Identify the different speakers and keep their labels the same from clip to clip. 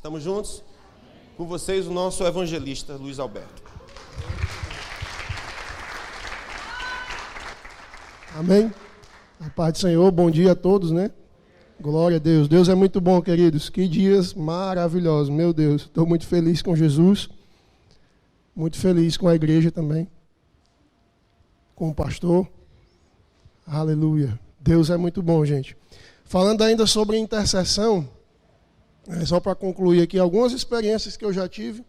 Speaker 1: Estamos juntos? Com vocês, o nosso evangelista, Luiz Alberto.
Speaker 2: Amém? A paz do Senhor, bom dia a todos, né? Glória a Deus. Deus é muito bom, queridos. Que dias maravilhosos, meu Deus. Estou muito feliz com Jesus, muito feliz com a igreja também, com o pastor. Aleluia. Deus é muito bom, gente. Falando ainda sobre intercessão, só para concluir aqui algumas experiências que eu já tive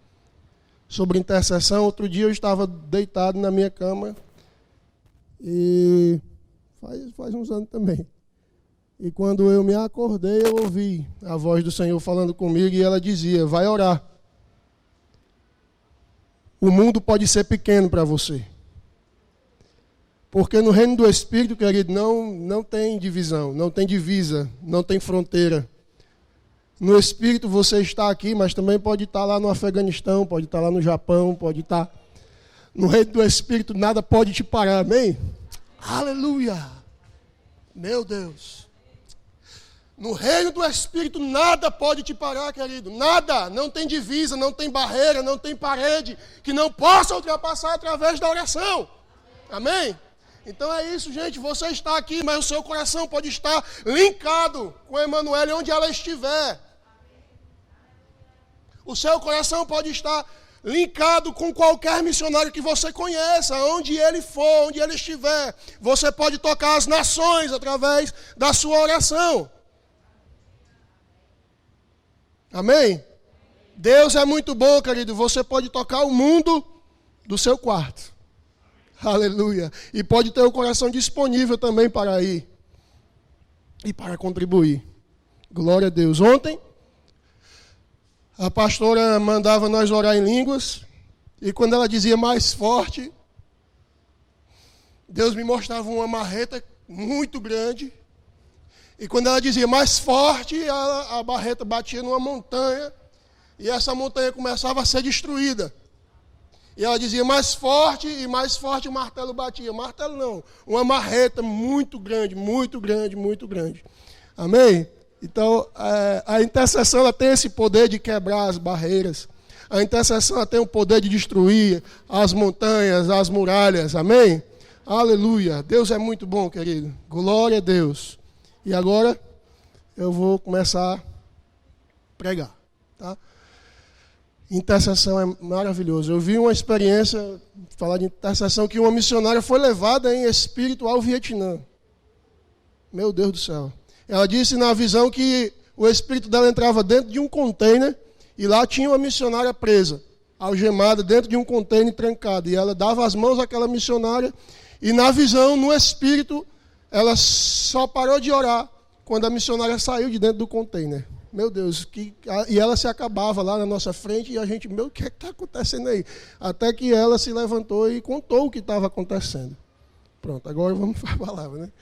Speaker 2: sobre intercessão. Outro dia eu estava deitado na minha cama e faz uns anos também. E quando eu me acordei, eu ouvi a voz do Senhor falando comigo e ela dizia: vai orar. O mundo pode ser pequeno para você. Porque no reino do Espírito, querido, não tem divisão, não tem divisa, não tem fronteira. No Espírito você está aqui, mas também pode estar lá no Afeganistão, pode estar lá no Japão, pode estar... No reino do Espírito nada pode te parar, amém? Aleluia! Meu Deus! No reino do Espírito nada pode te parar, querido. Nada, não tem divisa, não tem barreira, não tem parede que não possa ultrapassar através da oração. Amém? Então é isso, gente. Você está aqui, mas o seu coração pode estar linkado com a Emanuele onde ela estiver. O seu coração pode estar linkado com qualquer missionário que você conheça, onde ele for, onde ele estiver. Você pode tocar as nações através da sua oração. Amém? Deus é muito bom, querido. Você pode tocar o mundo do seu quarto. Aleluia. E pode ter o coração disponível também para ir e para contribuir. Glória a Deus. Ontem, a pastora mandava nós orar em línguas, e quando ela dizia mais forte, Deus me mostrava uma marreta muito grande, e quando ela dizia mais forte, a marreta batia numa montanha, e essa montanha começava a ser destruída. E ela dizia mais forte, e mais forte o martelo batia. Martelo não, uma marreta muito grande, muito grande, muito grande. Amém? Então, a intercessão ela tem esse poder de quebrar as barreiras. A intercessão ela tem o poder de destruir as montanhas, as muralhas. Amém? Aleluia. Deus é muito bom, querido. Glória a Deus. E agora, eu vou começar a pregar. Tá? Intercessão é maravilhoso. Eu vi uma experiência, falar de intercessão, que uma missionária foi levada em espírito ao Vietnã. Meu Deus do céu. Ela disse na visão que o espírito dela entrava dentro de um container e lá tinha uma missionária presa, algemada dentro de um container trancado. E ela dava as mãos àquela missionária e na visão, no espírito, ela só parou de orar quando a missionária saiu de dentro do container. Meu Deus, e ela se acabava lá na nossa frente e a gente, meu, o que é que está acontecendo aí? Até que ela se levantou e contou o que estava acontecendo. Pronto, agora vamos para a palavra, né?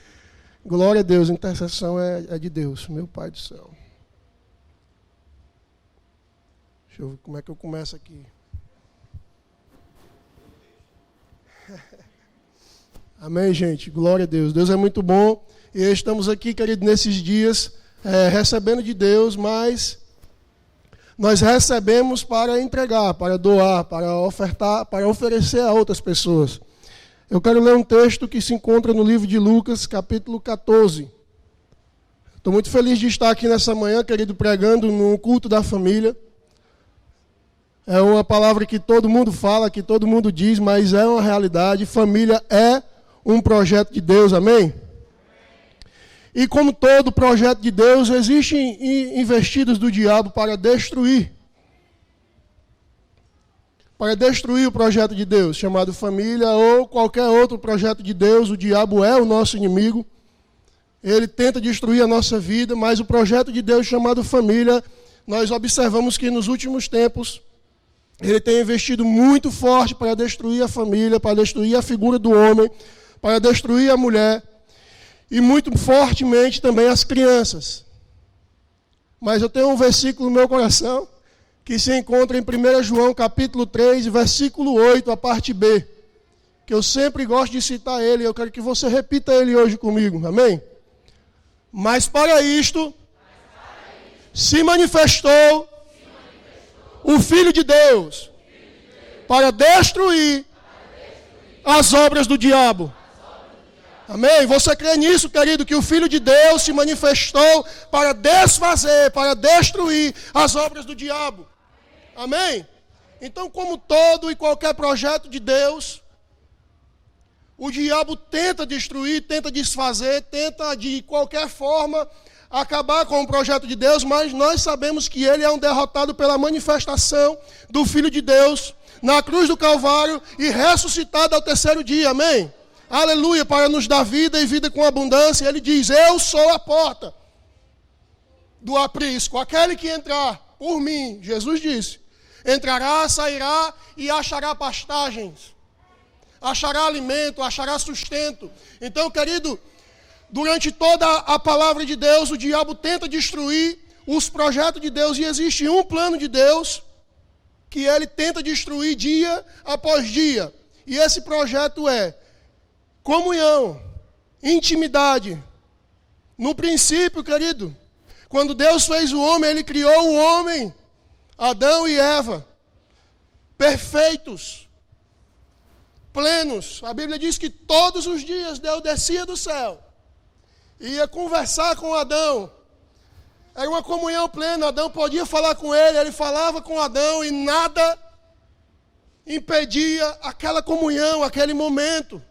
Speaker 2: Glória a Deus, intercessão é de Deus, meu Pai do céu. Deixa eu ver como é que eu começo aqui. Amém, gente? Glória a Deus. Deus é muito bom. E estamos aqui, querido, nesses dias, recebendo de Deus, mas nós recebemos para entregar, para doar, para ofertar, para oferecer a outras pessoas. Eu quero ler um texto que se encontra no livro de Lucas, capítulo 14. Estou muito feliz de estar aqui nessa manhã, querido, pregando no culto da família. É uma palavra que todo mundo fala, que todo mundo diz, mas é uma realidade. Família é um projeto de Deus, amém? E como todo projeto de Deus, existem investidas do diabo para destruir o projeto de Deus, chamado família, ou qualquer outro projeto de Deus. O diabo é o nosso inimigo. Ele tenta destruir a nossa vida, mas o projeto de Deus, chamado família, nós observamos que nos últimos tempos, ele tem investido muito forte para destruir a família, para destruir a figura do homem, para destruir a mulher, e muito fortemente também as crianças. Mas eu tenho um versículo no meu coração, que se encontra em 1 João capítulo 3, versículo 8, a parte B, que eu sempre gosto de citar ele, eu quero que você repita ele hoje comigo, amém? Mas para isto se manifestou o Filho de Deus para destruir as obras do diabo. Amém? Você crê nisso, querido, que o Filho de Deus se manifestou para desfazer, para destruir as obras do diabo. Amém? Então, como todo e qualquer projeto de Deus, o diabo tenta destruir, tenta desfazer, tenta de qualquer forma acabar com o projeto de Deus, mas nós sabemos que ele é um derrotado pela manifestação do Filho de Deus na cruz do Calvário e ressuscitado ao terceiro dia. Amém? Aleluia, para nos dar vida e vida com abundância. Ele diz, eu sou a porta do aprisco. Aquele que entrar por mim, Jesus disse, entrará, sairá e achará pastagens. Achará alimento, achará sustento. Então, querido, durante toda a palavra de Deus, o diabo tenta destruir os projetos de Deus. E existe um plano de Deus que ele tenta destruir dia após dia. E esse projeto é comunhão, intimidade. No princípio, querido, quando Deus fez o homem, ele criou o homem, Adão e Eva, perfeitos, plenos. A Bíblia diz que todos os dias Deus descia do céu, ia conversar com Adão. Era uma comunhão plena, Adão podia falar com ele falava com Adão e nada impedia aquela comunhão, aquele momento.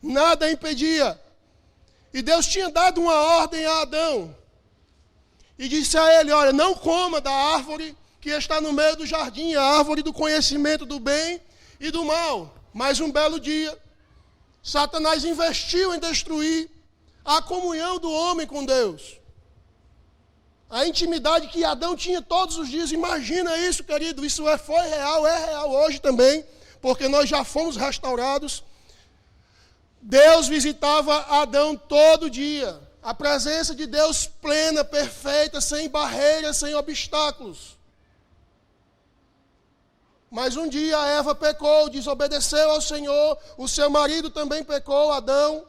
Speaker 2: Nada impedia. E Deus tinha dado uma ordem a Adão. E disse a ele, olha, não coma da árvore que está no meio do jardim, a árvore do conhecimento do bem e do mal. Mas um belo dia, Satanás investiu em destruir a comunhão do homem com Deus. A intimidade que Adão tinha todos os dias. Imagina isso, querido. Isso foi real, é real hoje também, porque nós já fomos restaurados. Deus visitava Adão todo dia. A presença de Deus plena, perfeita, sem barreiras, sem obstáculos. Mas um dia Eva pecou, desobedeceu ao Senhor, o seu marido também pecou, Adão,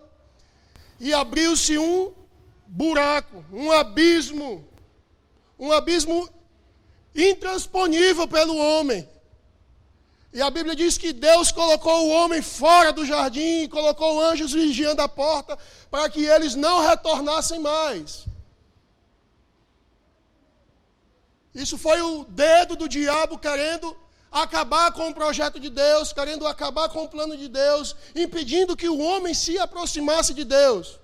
Speaker 2: e abriu-se um buraco, um abismo intransponível pelo homem. E a Bíblia diz que Deus colocou o homem fora do jardim, colocou anjos vigiando a porta, para que eles não retornassem mais. Isso foi o dedo do diabo querendo acabar com o projeto de Deus, querendo acabar com o plano de Deus, impedindo que o homem se aproximasse de Deus.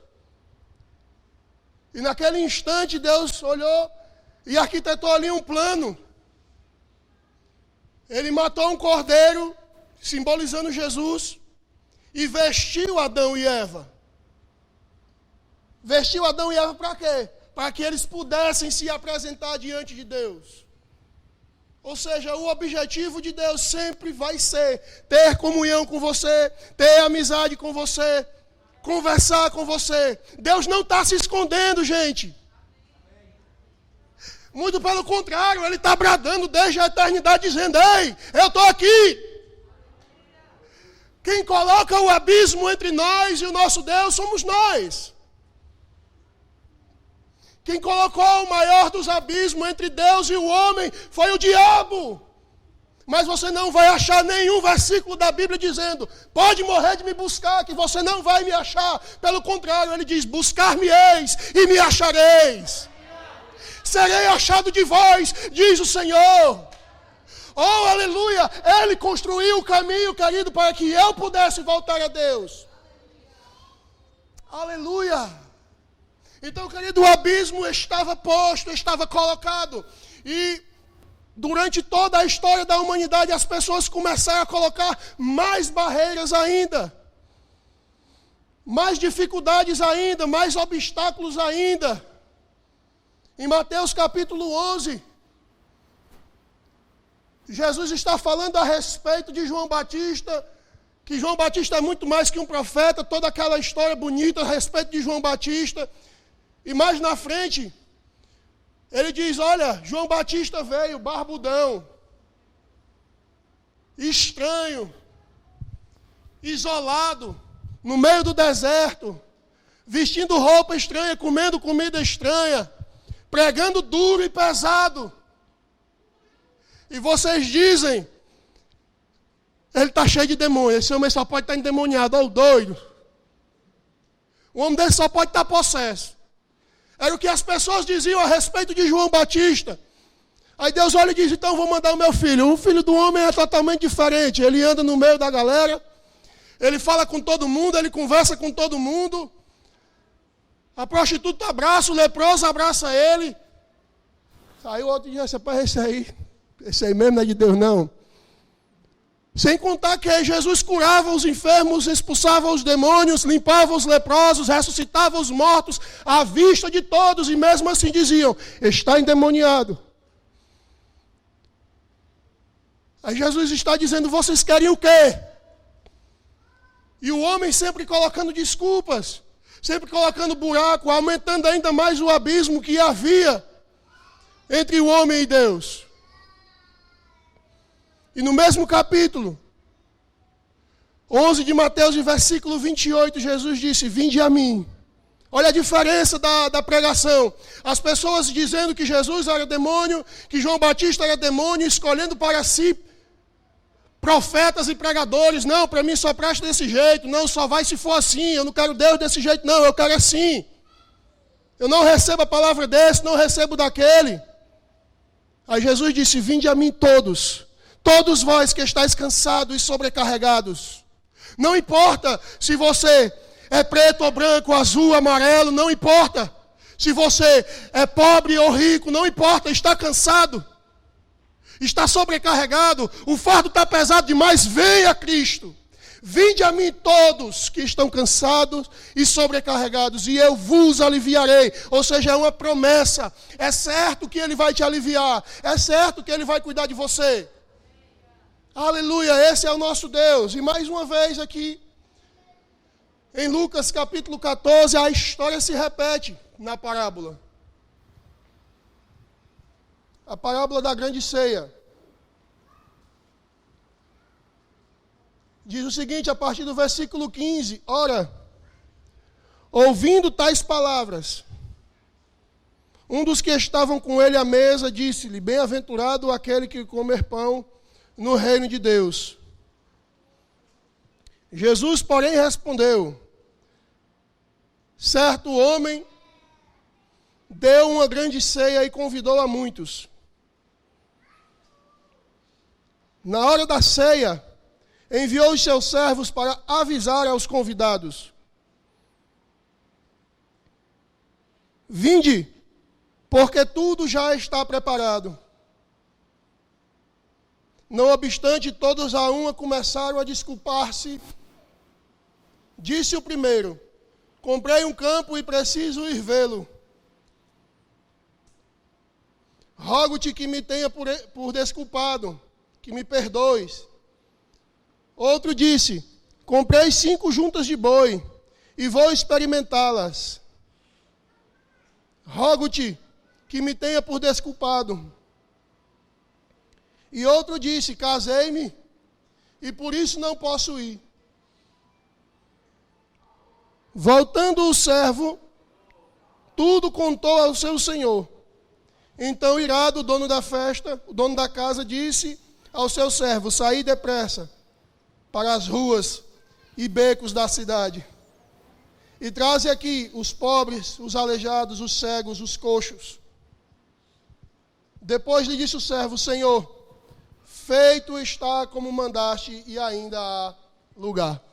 Speaker 2: E naquele instante Deus olhou e arquitetou ali um plano. Ele matou um cordeiro, simbolizando Jesus, e vestiu Adão e Eva. Vestiu Adão e Eva para quê? Para que eles pudessem se apresentar diante de Deus. Ou seja, o objetivo de Deus sempre vai ser ter comunhão com você, ter amizade com você, conversar com você. Deus não está se escondendo, gente. Muito pelo contrário, Ele está bradando desde a eternidade, dizendo, ei, eu estou aqui. Quem coloca o abismo entre nós e o nosso Deus somos nós. Quem colocou o maior dos abismos entre Deus e o homem foi o diabo. Mas você não vai achar nenhum versículo da Bíblia dizendo, pode morrer de me buscar, que você não vai me achar. Pelo contrário, ele diz, buscar-me-eis e me achareis. Serei achado de vós, diz o Senhor. Oh, aleluia! Ele construiu o caminho, querido, para que eu pudesse voltar a Deus. Aleluia! Então, querido, o abismo estava posto, estava colocado. E durante toda a história da humanidade, as pessoas começaram a colocar mais barreiras ainda. Mais dificuldades ainda, mais obstáculos ainda. Em Mateus capítulo 11, Jesus está falando a respeito de João Batista, que João Batista é muito mais que um profeta, toda aquela história bonita a respeito de João Batista. E mais na frente, ele diz, olha, João Batista veio, barbudão, estranho, isolado, no meio do deserto, vestindo roupa estranha, comendo comida estranha, pregando duro e pesado. E vocês dizem, ele está cheio de demônio, esse homem só pode estar endemoniado, ou doido. O homem dele só pode estar possesso. Era o que as pessoas diziam a respeito de João Batista. Aí Deus olha e diz, então vou mandar o meu filho. O filho do homem é totalmente diferente. Ele anda no meio da galera, ele fala com todo mundo, ele conversa com todo mundo. A prostituta abraça, o leproso abraça ele. Aí o outro diz, esse aí mesmo não é de Deus não. Sem contar que Jesus curava os enfermos, expulsava os demônios, limpava os leprosos, ressuscitava os mortos à vista de todos. E mesmo assim diziam, está endemoniado. Aí Jesus está dizendo, vocês querem o quê? E o homem sempre colocando desculpas, sempre colocando buraco, aumentando ainda mais o abismo que havia entre o homem e Deus. E no mesmo capítulo 11 de Mateus, versículo 28, Jesus disse, vinde a mim. Olha a diferença da pregação. As pessoas dizendo que Jesus era demônio, que João Batista era demônio, escolhendo para si profetas e pregadores. Não, para mim só presta desse jeito. Não, só vai se for assim. Eu não quero Deus desse jeito, não. Eu quero assim. Eu não recebo a palavra desse, não recebo daquele. Aí Jesus disse, vinde a mim todos vós que estáis cansados e sobrecarregados. Não importa se você é preto ou branco, azul, amarelo, não importa. Se você é pobre ou rico, não importa, está cansado, está sobrecarregado, o fardo está pesado demais, venha a Cristo. Vinde a mim todos que estão cansados e sobrecarregados, e eu vos aliviarei. Ou seja, é uma promessa. É certo que Ele vai te aliviar, é certo que Ele vai cuidar de você. Aleluia, esse é o nosso Deus. E mais uma vez aqui, em Lucas capítulo 14, a história se repete na parábola. A parábola da grande ceia. Diz o seguinte, a partir do versículo 15. Ora, ouvindo tais palavras, um dos que estavam com ele à mesa disse-lhe, bem-aventurado aquele que comer pão no reino de Deus. Jesus, porém, respondeu, certo homem deu uma grande ceia e convidou a muitos. Na hora da ceia, enviou os seus servos para avisar aos convidados, vinde, porque tudo já está preparado. Não obstante, todos a uma começaram a desculpar-se. Disse o primeiro, comprei um campo e preciso ir vê-lo. Rogo-te que me tenha por desculpado, que me perdoes. Outro disse, comprei 5 juntas de boi e vou experimentá-las. Rogo-te que me tenha por desculpado. E outro disse, casei-me e por isso não posso ir. Voltando o servo, tudo contou ao seu senhor. Então, irado, o dono da festa, o dono da casa, disse ao seu servo, saí depressa para as ruas e becos da cidade. E traze aqui os pobres, os aleijados, os cegos, os coxos. Depois lhe disse o servo, Senhor, feito está como mandaste e ainda há lugar.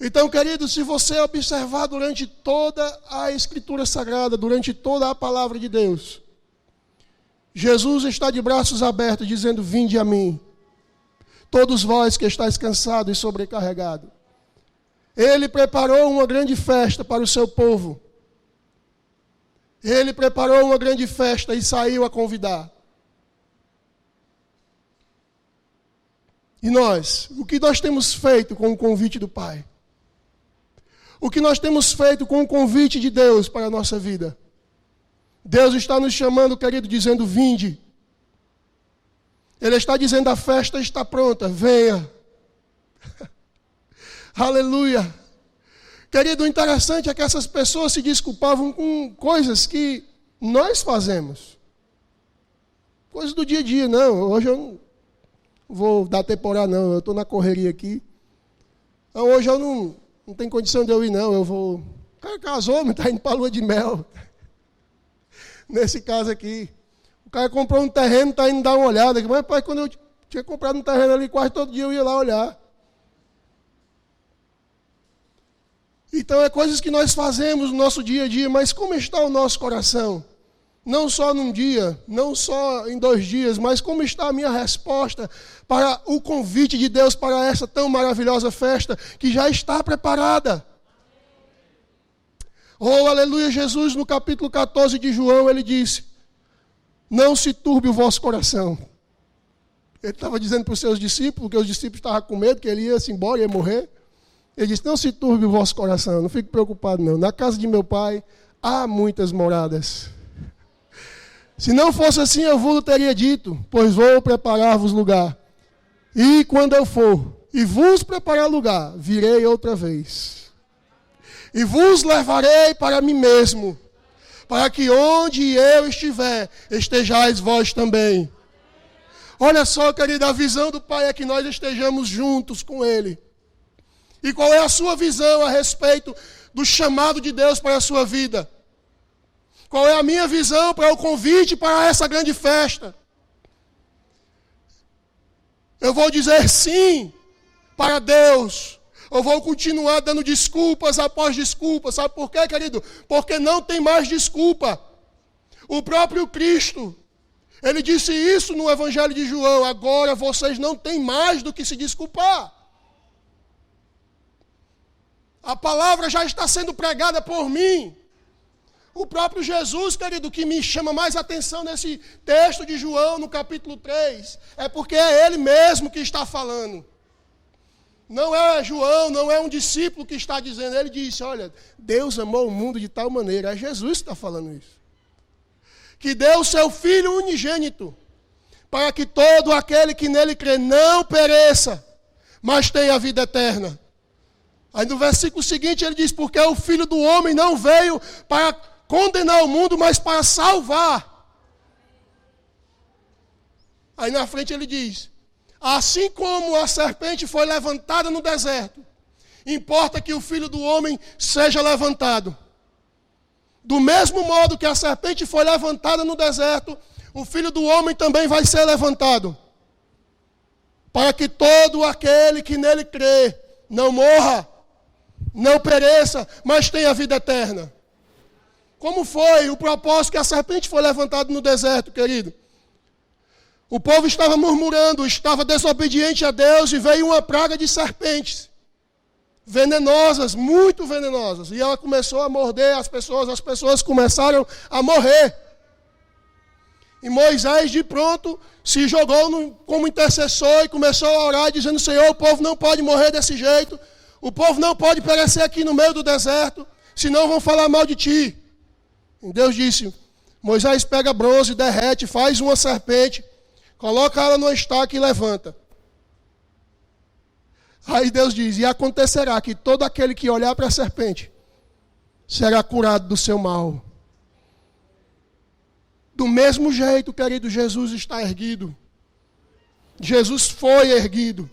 Speaker 2: Então, querido, se você observar durante toda a Escritura Sagrada, durante toda a Palavra de Deus, Jesus está de braços abertos dizendo, vinde a mim, todos vós que estáis cansados e sobrecarregados. Ele preparou uma grande festa para o seu povo. Ele preparou uma grande festa e saiu a convidar. E nós, o que nós temos feito com o convite do Pai? O que nós temos feito com o convite de Deus para a nossa vida? Deus está nos chamando, querido, dizendo, vinde. Ele está dizendo, a festa está pronta, venha. Aleluia. Querido, o interessante é que essas pessoas se desculpavam com coisas que nós fazemos. Coisas do dia a dia, não. Hoje eu não vou dar temporada, não. Eu estou na correria aqui. Então, hoje eu não tenho condição de eu ir, não. Eu vou... O cara casou, mas está indo para a lua de mel. Nesse caso aqui. O cara comprou um terreno, está indo dar uma olhada. Mas, pai, quando eu tinha comprado um terreno ali, quase todo dia eu ia lá olhar. Então, é coisas que nós fazemos no nosso dia a dia, mas como está o nosso coração? Não só num dia, não só em 2 dias, mas como está a minha resposta para o convite de Deus para essa tão maravilhosa festa que já está preparada. Oh, aleluia, Jesus no capítulo 14 de João, ele disse, não se turbe o vosso coração. Ele estava dizendo para os seus discípulos, que os discípulos estavam com medo, que ele ia-se embora, ia morrer. Ele disse, não se turbe o vosso coração, não fique preocupado não. Na casa de meu pai há muitas moradas. Se não fosse assim, eu vos teria dito, pois vou preparar-vos lugar. E quando eu for e vos preparar lugar, virei outra vez. E vos levarei para mim mesmo, para que onde eu estiver, estejais vós também. Olha só, querida, a visão do Pai é que nós estejamos juntos com Ele. E qual é a sua visão a respeito do chamado de Deus para a sua vida? Qual é a minha visão para o convite para essa grande festa? Eu vou dizer sim para Deus. Eu vou continuar dando desculpas após desculpas. Sabe por quê, querido? Porque não tem mais desculpa. O próprio Cristo, ele disse isso no Evangelho de João. Agora vocês não têm mais do que se desculpar. A palavra já está sendo pregada por mim. O próprio Jesus, querido, que me chama mais atenção nesse texto de João, no capítulo 3, é porque é Ele mesmo que está falando. Não é João, não é um discípulo que está dizendo. Ele disse, olha, Deus amou o mundo de tal maneira. É Jesus que está falando isso. Que deu o seu Filho unigênito, para que todo aquele que nele crê não pereça, mas tenha a vida eterna. Aí no versículo seguinte ele diz, porque o Filho do Homem não veio para condenar o mundo, mas para salvar. Aí na frente ele diz, assim como a serpente foi levantada no deserto, importa que o Filho do Homem seja levantado. Do mesmo modo que a serpente foi levantada no deserto, o Filho do Homem também vai ser levantado. Para que todo aquele que nele crê não morra, não pereça, mas tenha vida eterna. Como foi o propósito que a serpente foi levantada no deserto, querido? O povo estava murmurando, estava desobediente a Deus e veio uma praga de serpentes. Venenosas, muito venenosas. E ela começou a morder as pessoas começaram a morrer. E Moisés, de pronto, se jogou como intercessor e começou a orar, dizendo, Senhor, o povo não pode morrer desse jeito. O povo não pode perecer aqui no meio do deserto, senão vão falar mal de ti. E Deus disse, Moisés pega bronze, derrete, faz uma serpente, coloca ela no estaca e levanta. Aí Deus diz, e acontecerá que todo aquele que olhar para a serpente será curado do seu mal. Do mesmo jeito, querido, Jesus está erguido. Jesus foi erguido.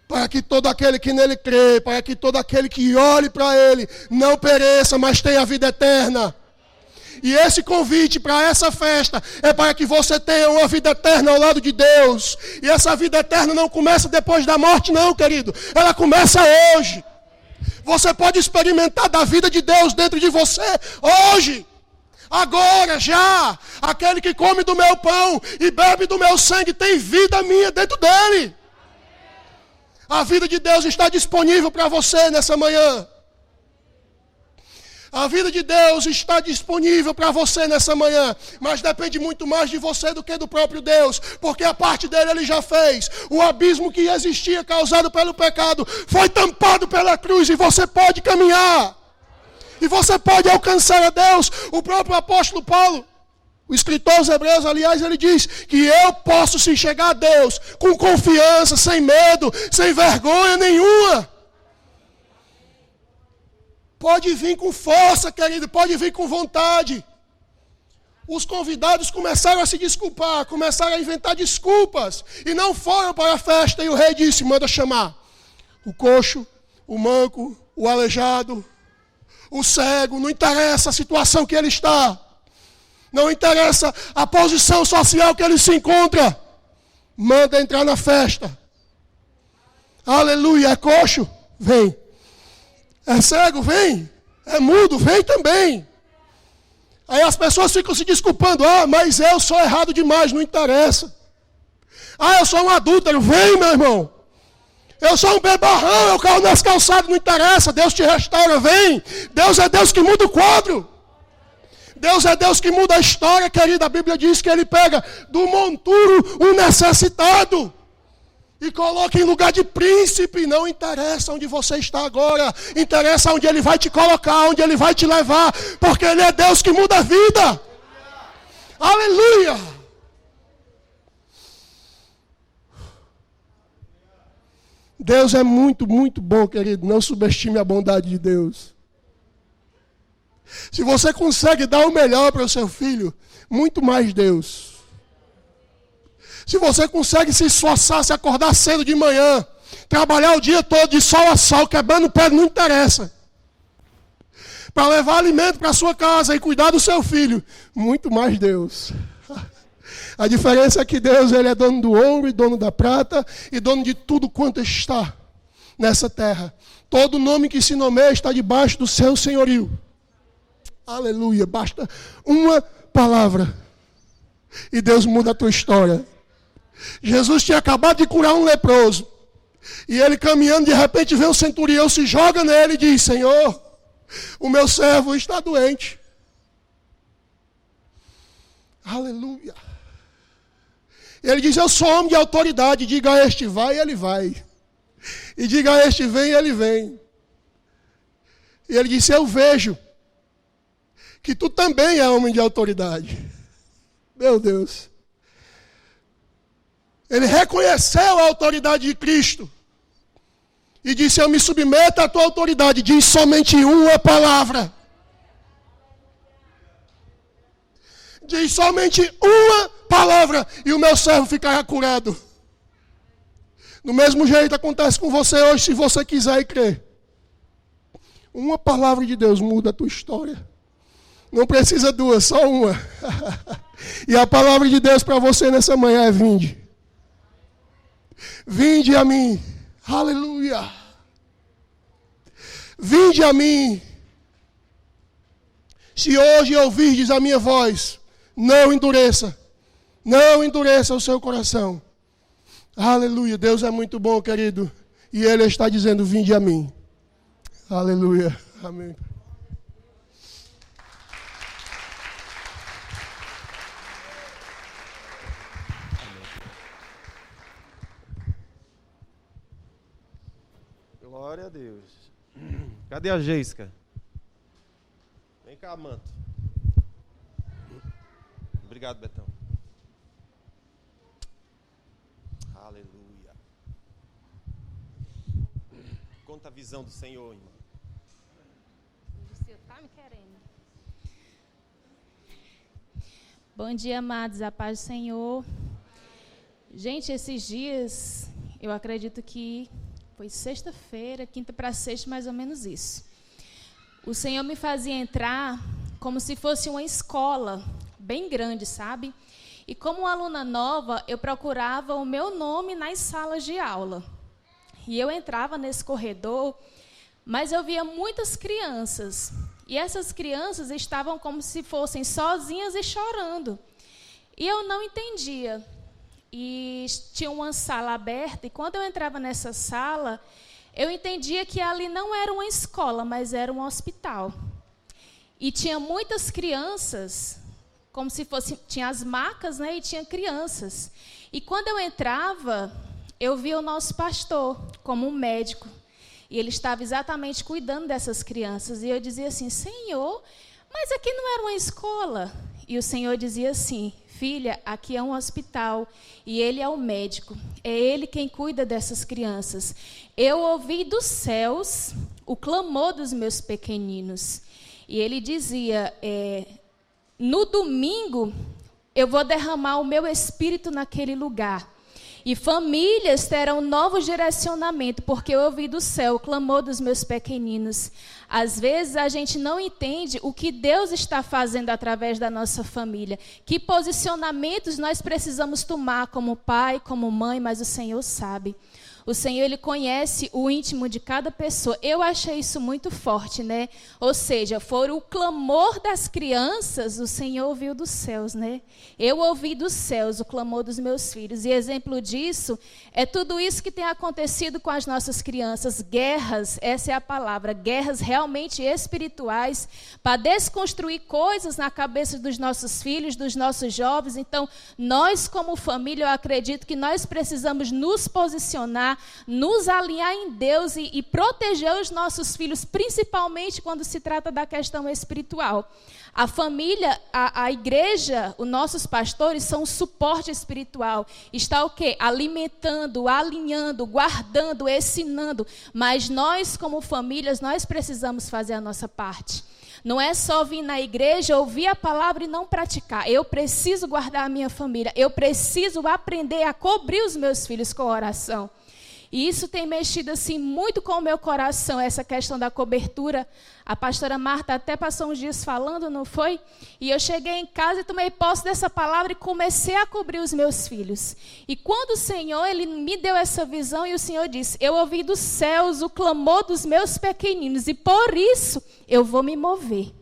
Speaker 2: Para que todo aquele que nele crê, para que todo aquele que olhe para ele não pereça, mas tenha a vida eterna. E esse convite para essa festa é para que você tenha uma vida eterna ao lado de Deus. E essa vida eterna não começa depois da morte, não, querido. Ela começa hoje. Você pode experimentar da vida de Deus dentro de você hoje. Agora, já. Aquele que come do meu pão e bebe do meu sangue tem vida minha dentro dele. A vida de Deus está disponível para você nessa manhã. A vida de Deus está disponível para você nessa manhã, mas depende muito mais de você do que do próprio Deus, porque a parte dele ele já fez. O abismo que existia causado pelo pecado foi tampado pela cruz e você pode caminhar. E você pode alcançar a Deus. O próprio apóstolo Paulo, o escritor aos Hebreus, aliás, ele diz que eu posso se chegar a Deus com confiança, sem medo, sem vergonha nenhuma. Pode vir com força, querido, pode vir com vontade. os convidados começaram a se desculpar, começaram a inventar desculpas, e não foram para a festa, e o rei disse, manda chamar o coxo, o manco, o aleijado, o cego, não interessa a situação que ele está, não interessa a posição social que ele se encontra, manda entrar na festa. Aleluia, é coxo? Vem. É cego? Vem. É mudo? Vem também. Aí as pessoas ficam se desculpando, mas eu sou errado demais, não interessa. Eu sou um adúltero, vem meu irmão. Eu sou um bebarrão, eu caio nas calçadas, não interessa, Deus te restaura, vem. Deus é Deus que muda o quadro. Deus é Deus que muda a história, querida. A Bíblia diz que Ele pega do monturo um necessitado e coloca em lugar de príncipe. Não interessa onde você está agora, interessa onde Ele vai te colocar, onde Ele vai te levar, porque Ele é Deus que muda a vida. Aleluia! Deus é muito, muito bom, querido. Não subestime a bondade de Deus. Se você consegue dar o melhor para o seu filho, muito mais Deus. Se você consegue se esforçar, se acordar cedo de manhã, trabalhar o dia todo de sol a sol, quebrando o pé, não interessa. Para levar alimento para a sua casa e cuidar do seu filho, muito mais Deus. A diferença é que Deus, Ele é dono do ouro e dono da prata e dono de tudo quanto está nessa terra. Todo nome que se nomeia está debaixo do seu senhorio. Aleluia, basta uma palavra e Deus muda a tua história. Jesus tinha acabado de curar um leproso e ele caminhando, de repente vê um centurião, se joga nele e diz, Senhor, o meu servo está doente. Aleluia. Ele diz, eu sou homem de autoridade, diga a este vai, ele vai. E diga a este vem, ele vem. E ele disse, eu vejo que tu também é homem de autoridade. Meu Deus. Ele reconheceu a autoridade de Cristo. E disse, eu me submeto à tua autoridade. Diz somente uma palavra. Diz somente uma palavra. E o meu servo ficará curado. Do mesmo jeito acontece com você hoje, se você quiser e crer. Uma palavra de Deus muda a tua história. Não precisa duas, só uma. E a palavra de Deus para você nessa manhã é vinde. Vinde a mim. Aleluia. Vinde a mim. Se hoje ouvirdes a minha voz, não endureça. Não endureça o seu coração. Aleluia. Deus é muito bom, querido. E Ele está dizendo, vinde a mim. Aleluia. Amém.
Speaker 1: Glória a Deus. Cadê a Geisca? Vem cá, manto. Obrigado, Betão. Aleluia. Conta a visão do Senhor, irmão.
Speaker 3: O Senhor está me querendo. Bom dia, amados. A paz do Senhor. Gente, esses dias, eu acredito que foi sexta-feira, quinta para sexta, mais ou menos isso. O Senhor me fazia entrar como se fosse uma escola bem grande, sabe? E como aluna nova, eu procurava o meu nome nas salas de aula. E eu entrava nesse corredor, mas eu via muitas crianças. E essas crianças estavam como se fossem sozinhas e chorando. E eu não entendia. E tinha uma sala aberta, e quando eu entrava nessa sala, eu entendia que ali não era uma escola, mas era um hospital. E tinha muitas crianças, como se fosse, tinha as macas, né, e tinha crianças. E quando eu entrava, eu via o nosso pastor como um médico, e ele estava exatamente cuidando dessas crianças. E eu dizia assim, Senhor, mas aqui não era uma escola? E o Senhor dizia assim, filha, aqui é um hospital e Ele é o médico. É Ele quem cuida dessas crianças. Eu ouvi dos céus o clamor dos meus pequeninos. E Ele dizia, no domingo eu vou derramar o meu espírito naquele lugar. E famílias terão novo direcionamento, porque eu ouvi do céu o clamor dos meus pequeninos. Às vezes a gente não entende o que Deus está fazendo através da nossa família. Que posicionamentos nós precisamos tomar como pai, como mãe, mas o Senhor sabe. O Senhor, Ele conhece o íntimo de cada pessoa. Eu achei isso muito forte, né? Ou seja, foi o clamor das crianças, o Senhor ouviu dos céus, né? Eu ouvi dos céus o clamor dos meus filhos. E exemplo disso é tudo isso que tem acontecido com as nossas crianças. Guerras, essa é a palavra, guerras realmente espirituais, para desconstruir coisas na cabeça dos nossos filhos, dos nossos jovens. Então, nós como família, eu acredito que nós precisamos nos posicionar, nos alinhar em Deus e proteger os nossos filhos, principalmente quando se trata da questão espiritual. A família, a igreja, os nossos pastores são um suporte espiritual. Está o quê? Alimentando, alinhando, guardando, ensinando. Mas nós, como famílias, nós precisamos fazer a nossa parte. Não é só vir na igreja, ouvir a palavra e não praticar. Eu preciso guardar a minha família. Eu preciso aprender a cobrir os meus filhos com oração. E isso tem mexido assim muito com o meu coração, essa questão da cobertura. A pastora Marta até passou uns dias falando, não foi? E eu cheguei em casa e tomei posse dessa palavra e comecei a cobrir os meus filhos. E quando o Senhor, Ele me deu essa visão e o Senhor disse, eu ouvi dos céus o clamor dos meus pequeninos e por isso eu vou me mover.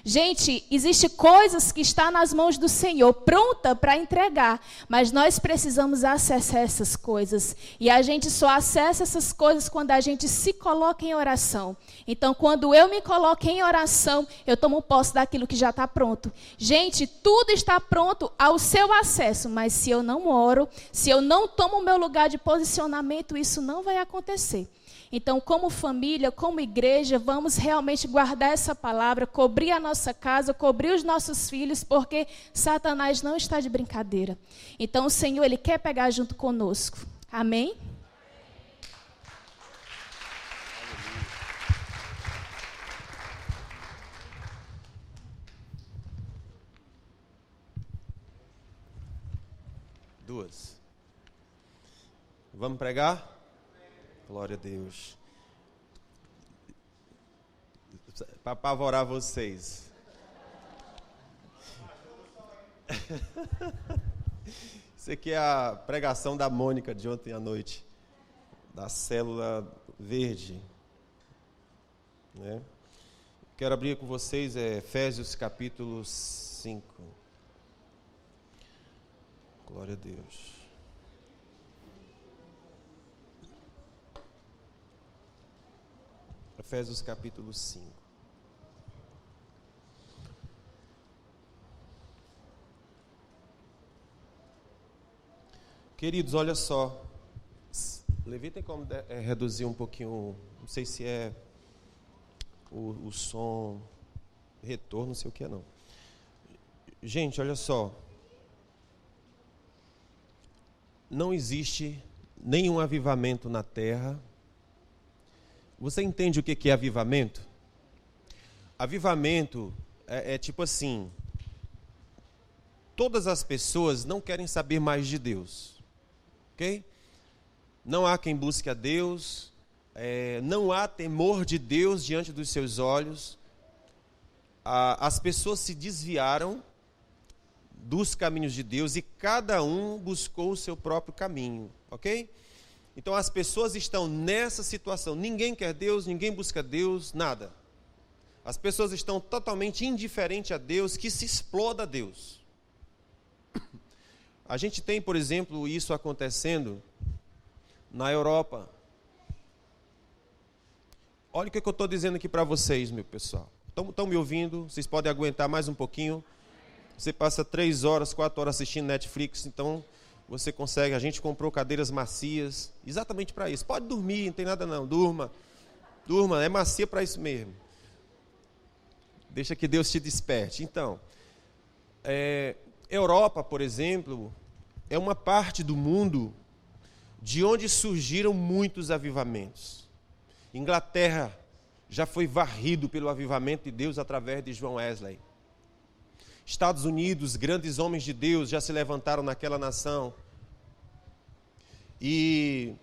Speaker 3: Gente, existem coisas que estão nas mãos do Senhor, pronta para entregar, mas nós precisamos acessar essas coisas. E a gente só acessa essas coisas quando a gente se coloca em oração. Então, quando eu me coloco em oração, eu tomo posse daquilo que já está pronto. Gente, tudo está pronto ao seu acesso, mas se eu não oro, se eu não tomo o meu lugar de posicionamento, isso não vai acontecer. Então, como família, como igreja, vamos realmente guardar essa palavra, cobrir a nossa casa, cobrir os nossos filhos, porque Satanás não está de brincadeira. Então, o Senhor, Ele quer pegar junto conosco. Amém?
Speaker 1: Duas. Vamos pregar? Glória a Deus. Para apavorar vocês. Isso aqui é a pregação da Mônica de ontem à noite, da célula verde. Né? Quero abrir com vocês Efésios capítulo 5. Glória a Deus. Efésios capítulo 5. Queridos, olha só. Levi tem como reduzir um pouquinho, não sei se é o som, retorno, não sei o que é não. Gente, olha só. Não existe nenhum avivamento na terra. Você entende o que é avivamento? Avivamento é tipo assim, todas as pessoas não querem saber mais de Deus, ok? Não há quem busque a Deus, não há temor de Deus diante dos seus olhos. As pessoas se desviaram dos caminhos de Deus e cada um buscou o seu próprio caminho, ok? Então as pessoas estão nessa situação, ninguém quer Deus, ninguém busca Deus, nada. As pessoas estão totalmente indiferentes a Deus, que se exploda a Deus. A gente tem, por exemplo, isso acontecendo na Europa. Olha o que eu estou dizendo aqui para vocês, meu pessoal. Estão me ouvindo? Vocês podem aguentar mais um pouquinho? Você passa 3 horas, 4 horas assistindo Netflix, então você consegue. A gente comprou cadeiras macias, exatamente para isso. Pode dormir, não tem nada não, durma, é macia para isso mesmo. Deixa que Deus te desperte. Então, Europa, por exemplo, é uma parte do mundo de onde surgiram muitos avivamentos. Inglaterra já foi varrido pelo avivamento de Deus através de John Wesley. Estados Unidos, grandes homens de Deus já se levantaram naquela nação e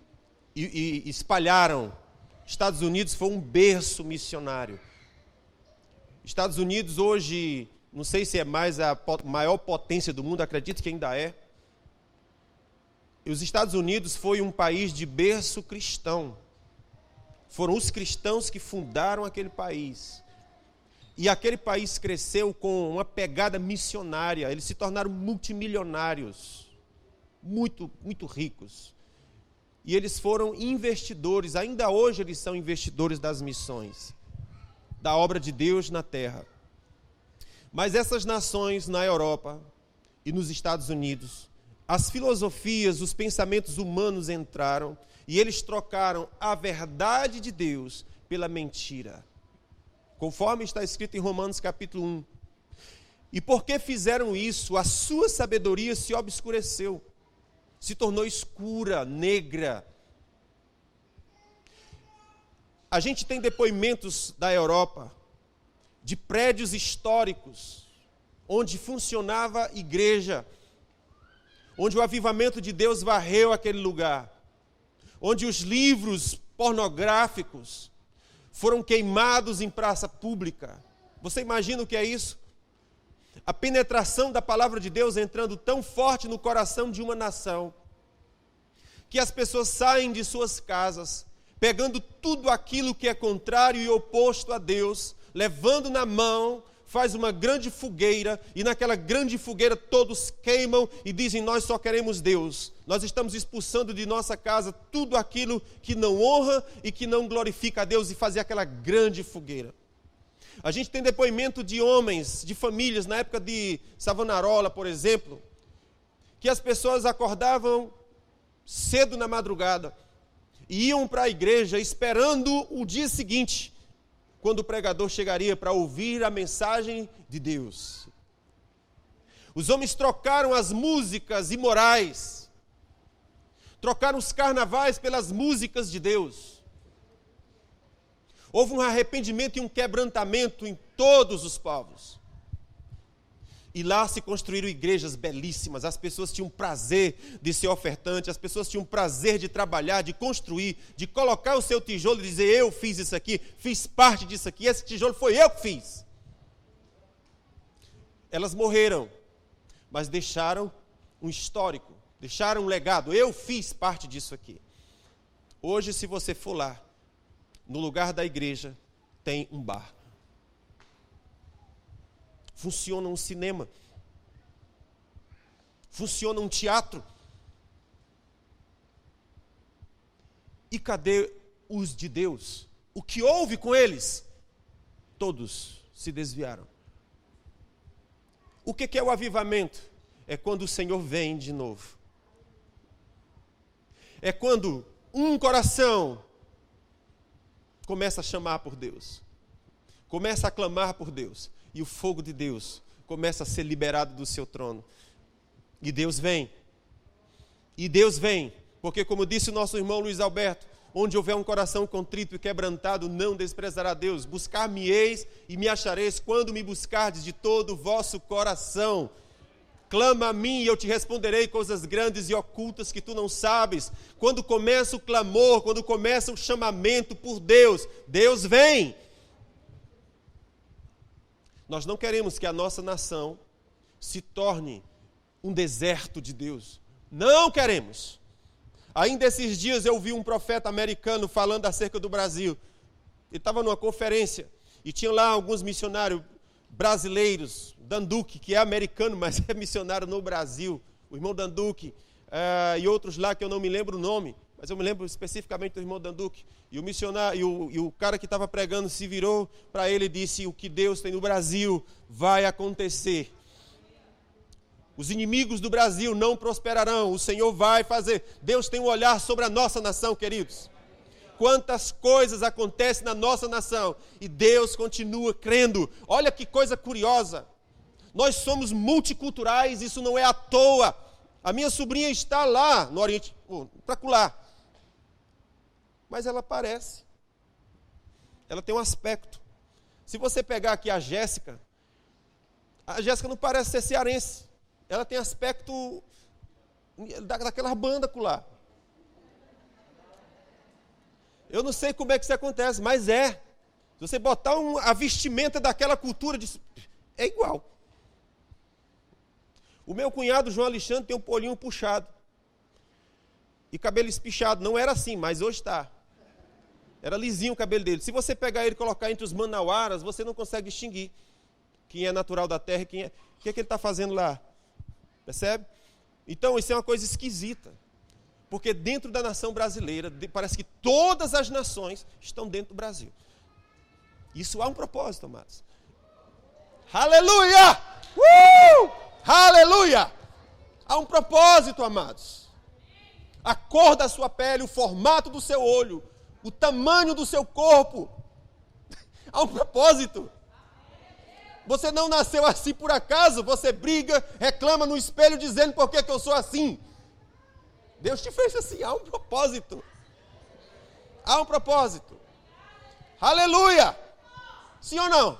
Speaker 1: espalharam. Estados Unidos foi um berço missionário. Estados Unidos hoje, não sei se é mais a maior potência do mundo, acredito que ainda é. E os Estados Unidos foi um país de berço cristão. Foram os cristãos que fundaram aquele país. E aquele país cresceu com uma pegada missionária. Eles se tornaram multimilionários, muito, muito ricos. E eles foram investidores, ainda hoje eles são investidores das missões, da obra de Deus na terra. Mas essas nações na Europa e nos Estados Unidos, as filosofias, os pensamentos humanos entraram e eles trocaram a verdade de Deus pela mentira. Conforme está escrito em Romanos capítulo 1. E porque fizeram isso, a sua sabedoria se obscureceu, se tornou escura, negra. A gente tem depoimentos da Europa, de prédios históricos, onde funcionava igreja, onde o avivamento de Deus varreu aquele lugar, onde os livros pornográficos foram queimados em praça pública. Você imagina o que é isso? A penetração da palavra de Deus entrando tão forte no coração de uma nação, que as pessoas saem de suas casas, pegando tudo aquilo que é contrário e oposto a Deus, levando na mão, faz uma grande fogueira, e naquela grande fogueira todos queimam e dizem: nós só queremos Deus. Nós estamos expulsando de nossa casa tudo aquilo que não honra e que não glorifica a Deus, e fazer aquela grande fogueira. A gente tem depoimento de homens, de famílias, na época de Savonarola, por exemplo, que as pessoas acordavam cedo na madrugada e iam para a igreja esperando o dia seguinte, quando o pregador chegaria para ouvir a mensagem de Deus. Os homens trocaram as músicas imorais, trocaram os carnavais pelas músicas de Deus. Houve um arrependimento e um quebrantamento em todos os povos. E lá se construíram igrejas belíssimas, as pessoas tinham prazer de ser ofertante, as pessoas tinham prazer de trabalhar, de construir, de colocar o seu tijolo e dizer: eu fiz isso aqui, fiz parte disso aqui, esse tijolo foi eu que fiz. Elas morreram, mas deixaram um histórico, deixaram um legado: eu fiz parte disso aqui. Hoje, se você for lá, no lugar da igreja, tem um bar. Funciona um cinema. Funciona um teatro. E cadê os de Deus? O que houve com eles? Todos se desviaram. O que é o avivamento? É quando o Senhor vem de novo. É quando um coração começa a chamar por Deus, começa a clamar por Deus, e o fogo de Deus começa a ser liberado do seu trono. E Deus vem. E Deus vem, porque como disse o nosso irmão Luiz Alberto, onde houver um coração contrito e quebrantado, não desprezará Deus. Buscar-me-eis e me achareis quando me buscardes de todo o vosso coração. Clama a mim e eu te responderei coisas grandes e ocultas que tu não sabes. Quando começa o clamor, quando começa o chamamento por Deus, Deus vem. Nós não queremos que a nossa nação se torne um deserto de Deus. Não queremos. Ainda esses dias eu vi um profeta americano falando acerca do Brasil. Ele estava numa conferência e tinha lá alguns missionários brasileiros. Danduque, que é americano, mas é missionário no Brasil. O irmão Danduque e outros lá que eu não me lembro o nome, mas eu me lembro especificamente do irmão Danduque. E o missionário, e o cara que estava pregando se virou para ele e disse: o que Deus tem no Brasil vai acontecer. Os inimigos do Brasil não prosperarão, o Senhor vai fazer. Deus tem um olhar sobre a nossa nação, queridos. Quantas coisas acontecem na nossa nação e Deus continua crendo. Olha que coisa curiosa. Nós somos multiculturais, isso não é à toa. A minha sobrinha está lá no Oriente, para lá. Mas ela parece. Ela tem um aspecto. Se você pegar aqui a Jéssica A Jéssica não parece ser cearense. Ela tem aspecto daquela banda lá. Eu não sei como é que isso acontece, mas é. Se você botar a vestimenta daquela cultura, é igual. O meu cunhado, João Alexandre, tem um polinho puxado. E cabelo espichado. Não era assim, mas hoje está. Era lisinho o cabelo dele. Se você pegar ele e colocar entre os manauaras, você não consegue distinguir quem é natural da terra e quem é... O que é que ele está fazendo lá? Percebe? Então, isso é uma coisa esquisita. Porque dentro da nação brasileira, parece que todas as nações estão dentro do Brasil. Isso há um propósito, amados. Aleluia! Aleluia! Há um propósito, amados. A cor da sua pele, o formato do seu olho, o tamanho do seu corpo. Há um propósito. Você não nasceu assim por acaso. Você briga, reclama no espelho dizendo por que eu sou assim. Deus te fez assim. Há um propósito. Há um propósito. Aleluia! Sim ou não?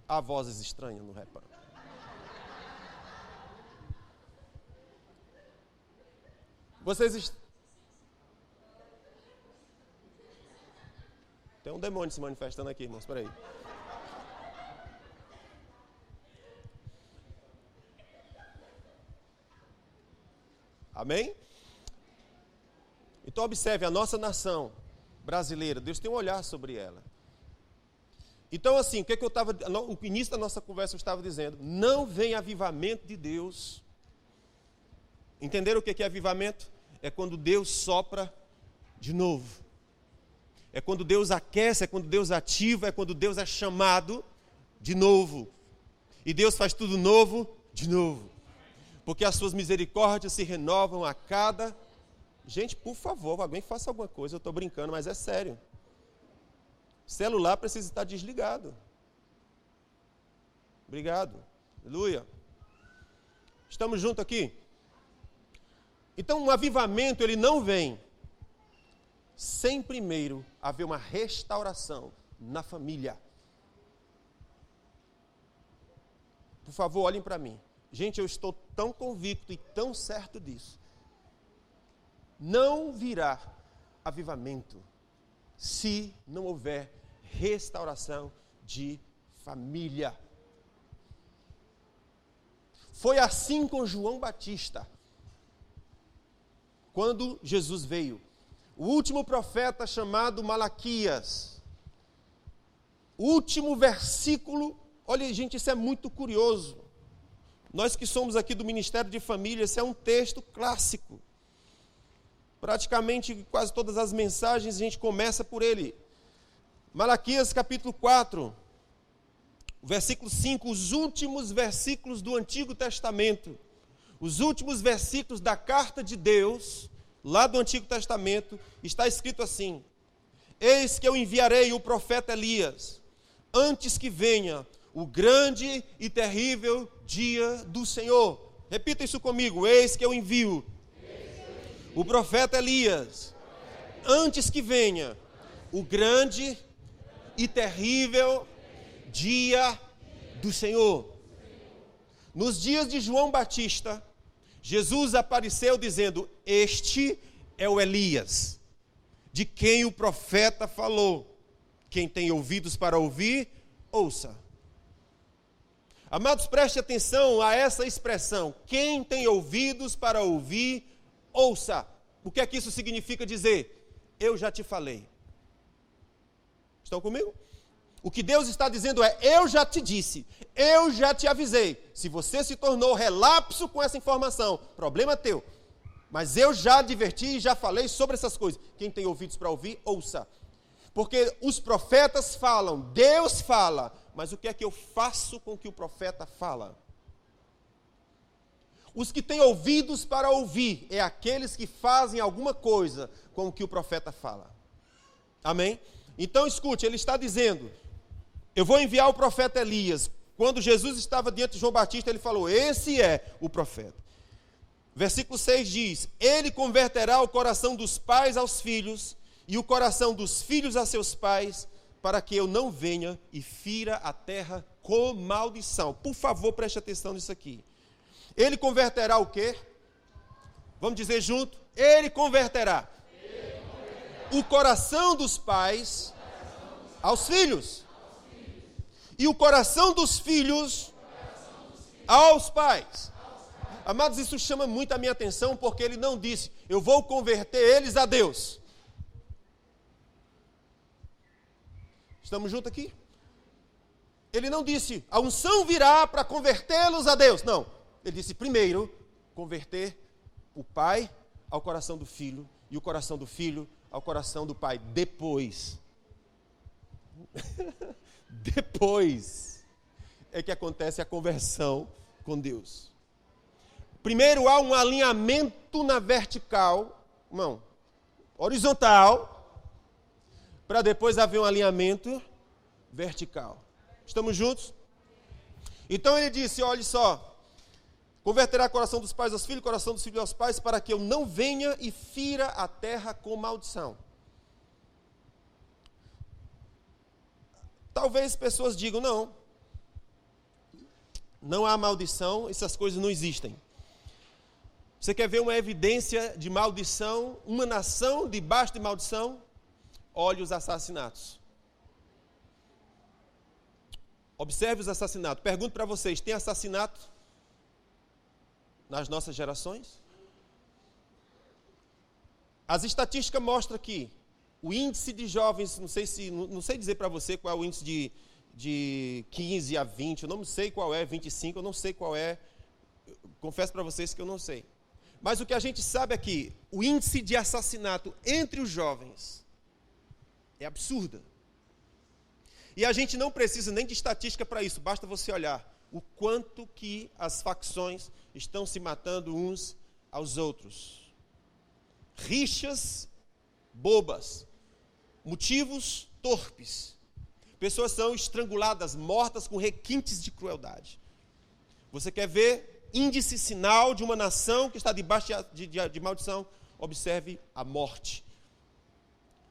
Speaker 1: Há vozes estranhas no reparo. Tem um demônio se manifestando aqui, irmãos, espera aí. Amém? Então observe, a nossa nação brasileira, Deus tem um olhar sobre ela. Então assim, o início da nossa conversa eu estava dizendo, não vem avivamento de Deus. Entenderam o que é avivamento? É quando Deus sopra de novo. É quando Deus aquece, é quando Deus ativa, é quando Deus é chamado de novo. E Deus faz tudo novo de novo. Porque as suas misericórdias se renovam a cada... Gente, por favor, alguém faça alguma coisa. Eu estou brincando, mas é sério. Celular precisa estar desligado. Obrigado. Aleluia. Estamos juntos aqui? Então, um avivamento, ele não vem sem primeiro haver uma restauração na família. Por favor, olhem para mim. Gente, eu estou tão convicto e tão certo disso. Não virá avivamento se não houver restauração de família. Foi assim com João Batista. Quando Jesus veio, o último profeta chamado Malaquias, o último versículo, olha gente, isso é muito curioso. Nós que somos aqui do Ministério de Família, esse é um texto clássico. Praticamente quase todas as mensagens a gente começa por ele. Malaquias capítulo 4, versículo 5, os últimos versículos do Antigo Testamento. Os últimos versículos da carta de Deus, lá do Antigo Testamento, está escrito assim: eis que eu enviarei o profeta Elias, antes que venha o grande e terrível dia do Senhor. Repita isso comigo: eis que eu envio o profeta Elias, antes que venha o grande e terrível dia do Senhor. Nos dias de João Batista, Jesus apareceu dizendo: este é o Elias, de quem o profeta falou. Quem tem ouvidos para ouvir, ouça. Amados, preste atenção a essa expressão. Quem tem ouvidos para ouvir, ouça. O que é que isso significa dizer? Eu já te falei. Estão comigo? O que Deus está dizendo é: eu já te disse, eu já te avisei. Se você se tornou relapso com essa informação, problema teu. Mas eu já adverti e já falei sobre essas coisas. Quem tem ouvidos para ouvir, ouça. Porque os profetas falam, Deus fala, mas o que é que eu faço com o que o profeta fala? Os que têm ouvidos para ouvir é aqueles que fazem alguma coisa com o que o profeta fala. Amém? Então escute, ele está dizendo: eu vou enviar o profeta Elias. Quando Jesus estava diante de João Batista, ele falou: esse é o profeta. Versículo 6 diz: ele converterá o coração dos pais aos filhos e o coração dos filhos a seus pais, para que eu não venha e fira a terra com maldição. Por favor, preste atenção nisso aqui. Ele converterá o quê? Vamos dizer junto? Ele converterá o coração dos pais aos filhos. E o coração dos filhos aos pais. Amados, isso chama muito a minha atenção, porque ele não disse, eu vou converter eles a Deus. Estamos juntos aqui? Ele não disse, a unção virá para convertê-los a Deus. Não, ele disse, primeiro, converter o pai ao coração do filho, e o coração do filho ao coração do pai. Depois é que acontece a conversão com Deus. Primeiro há um alinhamento na vertical, não, horizontal, para depois haver um alinhamento vertical. Estamos juntos? Então ele disse, olha só, converterá o coração dos pais aos filhos, o coração dos filhos aos pais, para que eu não venha e fira a terra com maldição. Talvez pessoas digam, não há maldição, essas coisas não existem. Você quer ver uma evidência de maldição, uma nação debaixo de maldição? Olhe os assassinatos. Observe os assassinatos. Pergunto para vocês, tem assassinato nas nossas gerações? As estatísticas mostram que o índice de jovens, não sei dizer para você qual é o índice de 15 a 20, eu não sei qual é, 25, eu não sei qual é, confesso para vocês que eu não sei. Mas o que a gente sabe é que o índice de assassinato entre os jovens é absurdo. E a gente não precisa nem de estatística para isso, basta você olhar o quanto que as facções estão se matando uns aos outros. Rixas bobas, motivos torpes. Pessoas são estranguladas, mortas com requintes de crueldade. Você quer ver índice sinal de uma nação que está debaixo de maldição? Observe a morte.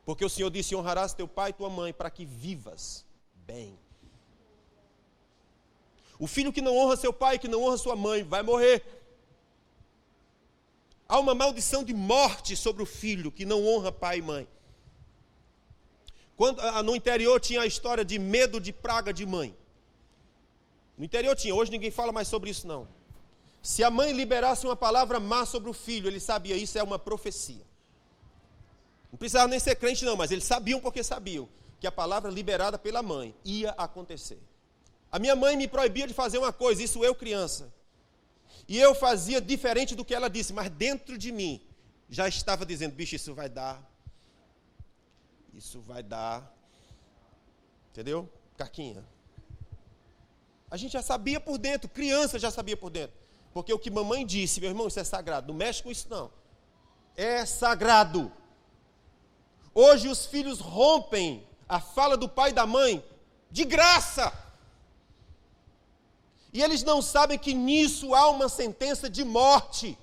Speaker 1: Porque o Senhor disse, honrarás teu pai e tua mãe, para que vivas bem. O filho que não honra seu pai, que não honra sua mãe, vai morrer. Há uma maldição de morte sobre o filho que não honra pai e mãe. No interior tinha a história de medo de praga de mãe. No interior tinha, hoje ninguém fala mais sobre isso não. Se a mãe liberasse uma palavra má sobre o filho, ele sabia, isso é uma profecia. Não precisava nem ser crente não, mas eles sabiam porque sabiam que a palavra liberada pela mãe ia acontecer. A minha mãe me proibia de fazer uma coisa, isso eu criança. E eu fazia diferente do que ela disse, mas dentro de mim já estava dizendo, bicho, isso vai dar. Isso vai dar. Entendeu? Caquinha. A gente já sabia por dentro, criança já sabia por dentro. Porque o que mamãe disse, meu irmão, isso é sagrado. Não mexe com isso não. É sagrado. Hoje os filhos rompem a fala do pai e da mãe de graça. E eles não sabem que nisso há uma sentença de morte.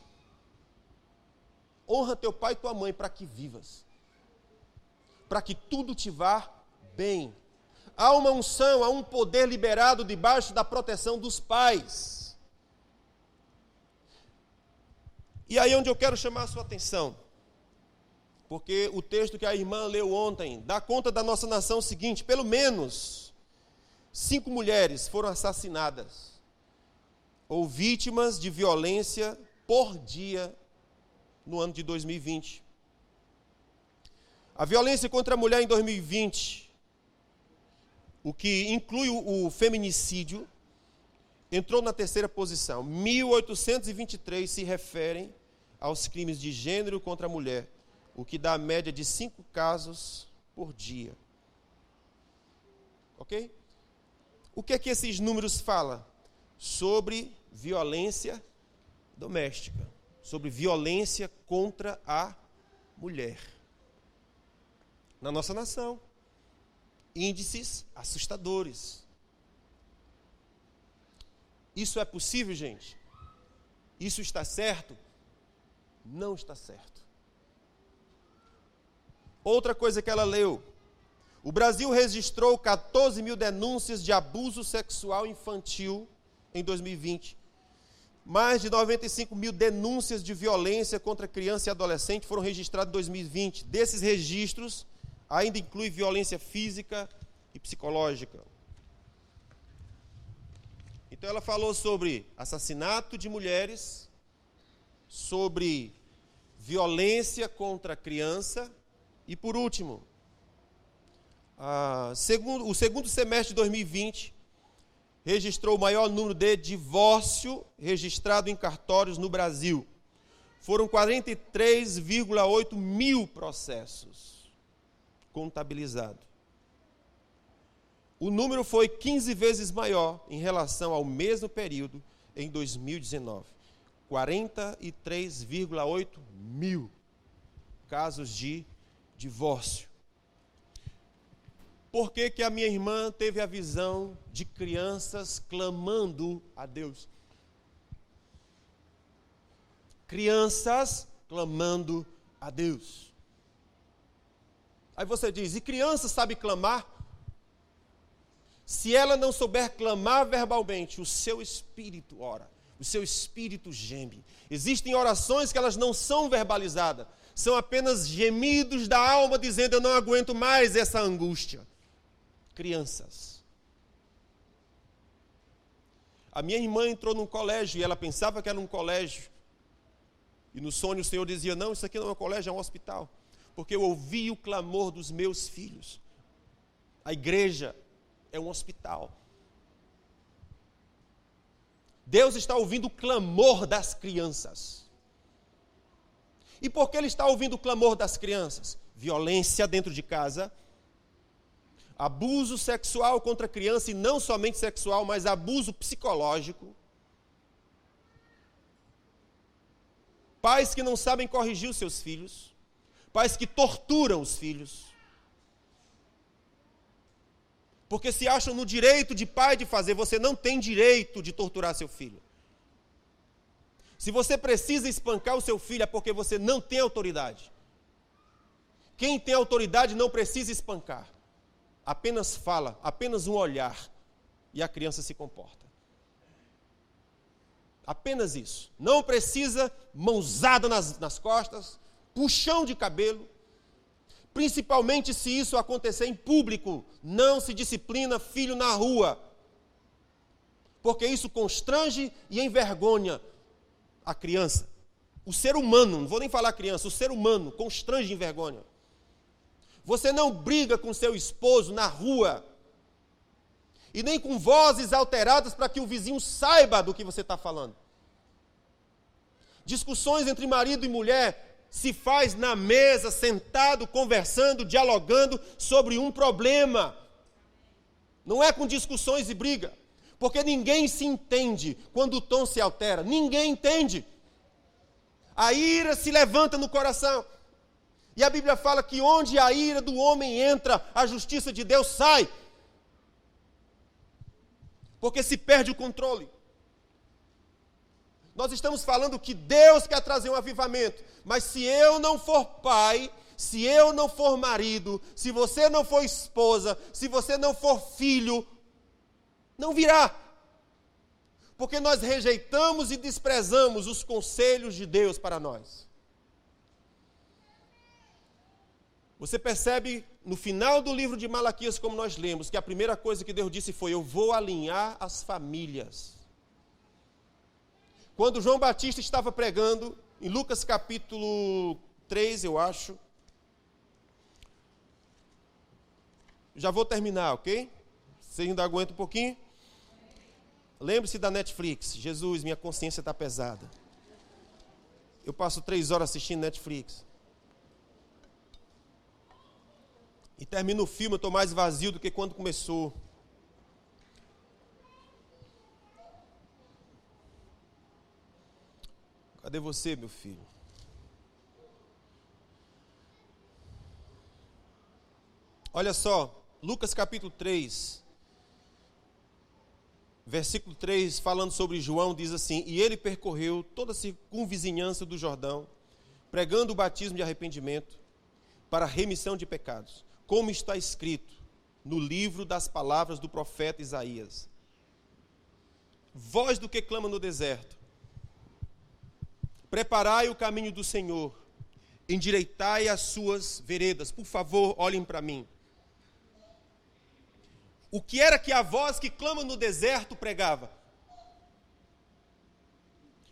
Speaker 1: Honra teu pai e tua mãe para que vivas. Para que tudo te vá bem. Há uma unção, há um poder liberado debaixo da proteção dos pais. E aí onde eu quero chamar a sua atenção, porque o texto que a irmã leu ontem dá conta da nossa nação seguinte, pelo menos 5 mulheres foram assassinadas ou vítimas de violência por dia no ano de 2020. A violência contra a mulher em 2020, o que inclui o feminicídio, entrou na 3ª posição. 1.823 se referem aos crimes de gênero contra a mulher, o que dá a média de 5 casos por dia. Ok? O que é que esses números falam? Sobre violência doméstica, sobre violência contra a mulher. Na nossa nação, índices assustadores. Isso é possível, gente? Isso está certo? Não está certo. Outra coisa que ela leu. O Brasil registrou 14 mil denúncias de abuso sexual infantil em 2020. Mais de 95 mil denúncias de violência contra criança e adolescente foram registradas em 2020. Desses registros, ainda inclui violência física e psicológica. Então ela falou sobre assassinato de mulheres, sobre violência contra a criança e, por último, o segundo semestre de 2020 registrou o maior número de divórcio registrado em cartórios no Brasil. Foram 43,8 mil processos contabilizados. O número foi 15 vezes maior em relação ao mesmo período em 2019. 43,8 mil casos de divórcio. Por que que a minha irmã teve a visão de crianças clamando a Deus? Crianças clamando a Deus. Aí você diz, e criança sabe clamar? Se ela não souber clamar verbalmente, o seu espírito ora, o seu espírito geme. Existem orações que elas não são verbalizadas, são apenas gemidos da alma dizendo, eu não aguento mais essa angústia. Crianças. A minha irmã entrou num colégio e ela pensava que era um colégio. E no sonho o Senhor dizia, não, isso aqui não é um colégio, é um hospital. Porque eu ouvi o clamor dos meus filhos. A igreja é um hospital. Deus está ouvindo o clamor das crianças. E por que Ele está ouvindo o clamor das crianças? Violência dentro de casa, abuso sexual contra a criança, e não somente sexual, mas abuso psicológico. Pais que não sabem corrigir os seus filhos, pais que torturam os filhos, porque se acham no direito de pai de fazer, você não tem direito de torturar seu filho. Se você precisa espancar o seu filho, é porque você não tem autoridade. Quem tem autoridade não precisa espancar. Apenas fala, apenas um olhar, e a criança se comporta. Apenas isso. Não precisa mãozada nas costas, puxão de cabelo. Principalmente se isso acontecer em público, não se disciplina filho na rua. Porque isso constrange e envergonha a criança. O ser humano, não vou nem falar criança, o ser humano constrange e envergonha. Você não briga com seu esposo na rua, e nem com vozes alteradas para que o vizinho saiba do que você está falando. Discussões entre marido e mulher se faz na mesa, sentado, conversando, dialogando sobre um problema. Não é com discussões e briga, porque ninguém se entende quando o tom se altera, ninguém entende. A ira se levanta no coração. E a Bíblia fala que onde a ira do homem entra, a justiça de Deus sai. Porque se perde o controle. Nós estamos falando que Deus quer trazer um avivamento. Mas se eu não for pai, se eu não for marido, se você não for esposa, se você não for filho, não virá. Porque nós rejeitamos e desprezamos os conselhos de Deus para nós. Você percebe no final do livro de Malaquias, como nós lemos, que a primeira coisa que Deus disse foi, eu vou alinhar as famílias. Quando João Batista estava pregando, em Lucas capítulo 3, eu acho. Já vou terminar, ok? Você ainda aguenta um pouquinho? Lembre-se da Netflix. Jesus, minha consciência está pesada. Eu passo 3 horas assistindo Netflix. E termino o filme, eu estou mais vazio do que quando começou. Cadê você, meu filho? Olha só, Lucas capítulo 3, versículo 3, falando sobre João, diz assim, e ele percorreu toda a circunvizinhança do Jordão, pregando o batismo de arrependimento para a remissão de pecados. como está escrito no livro das palavras do profeta Isaías. Voz do que clama no deserto: preparai o caminho do Senhor, endireitai as suas veredas. Por favor, olhem para mim. O que era que a voz que clama no deserto pregava?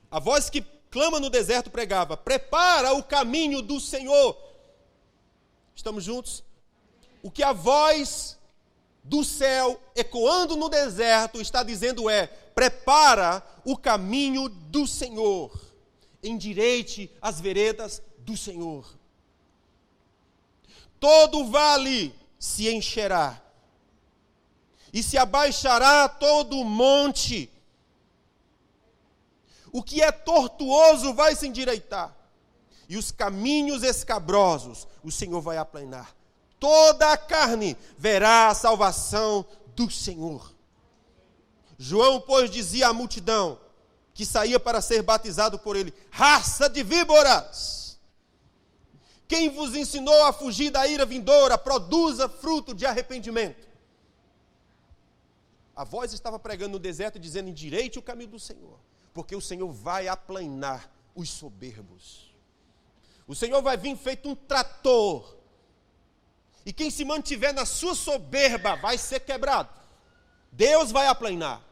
Speaker 1: A voz que clama no deserto pregava: prepara o caminho do Senhor. Estamos juntos? O que a voz do céu ecoando no deserto está dizendo é: prepara o caminho do Senhor, endireite as veredas do Senhor. Todo vale se encherá, e se abaixará todo o monte. O que é tortuoso vai se endireitar, e os caminhos escabrosos o Senhor vai aplanar. Toda a carne verá a salvação do Senhor. João, pois, dizia à multidão que saía para ser batizado por ele: raça de víboras! Quem vos ensinou a fugir da ira vindoura, produza fruto de arrependimento. A voz estava pregando no deserto, dizendo: endireite o caminho do Senhor, porque o Senhor vai aplanar os soberbos. O Senhor vai vir feito um trator, e quem se mantiver na sua soberba vai ser quebrado. Deus vai aplanar.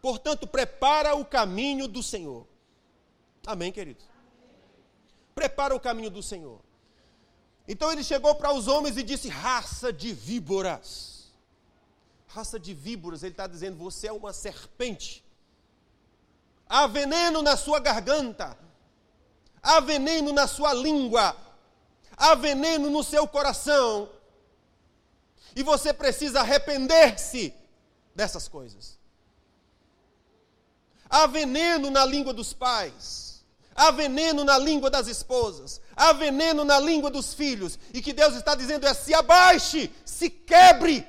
Speaker 1: Portanto, prepara o caminho do Senhor. Amém, queridos? Prepara o caminho do Senhor. Então ele chegou para os homens e disse: raça de víboras. Raça de víboras, ele está dizendo: você é uma serpente. Há veneno na sua garganta, há veneno na sua língua, há veneno no seu coração, e você precisa arrepender-se dessas coisas. Há veneno na língua dos pais, há veneno na língua das esposas, há veneno na língua dos filhos, e que Deus está dizendo é: se abaixe, se quebre,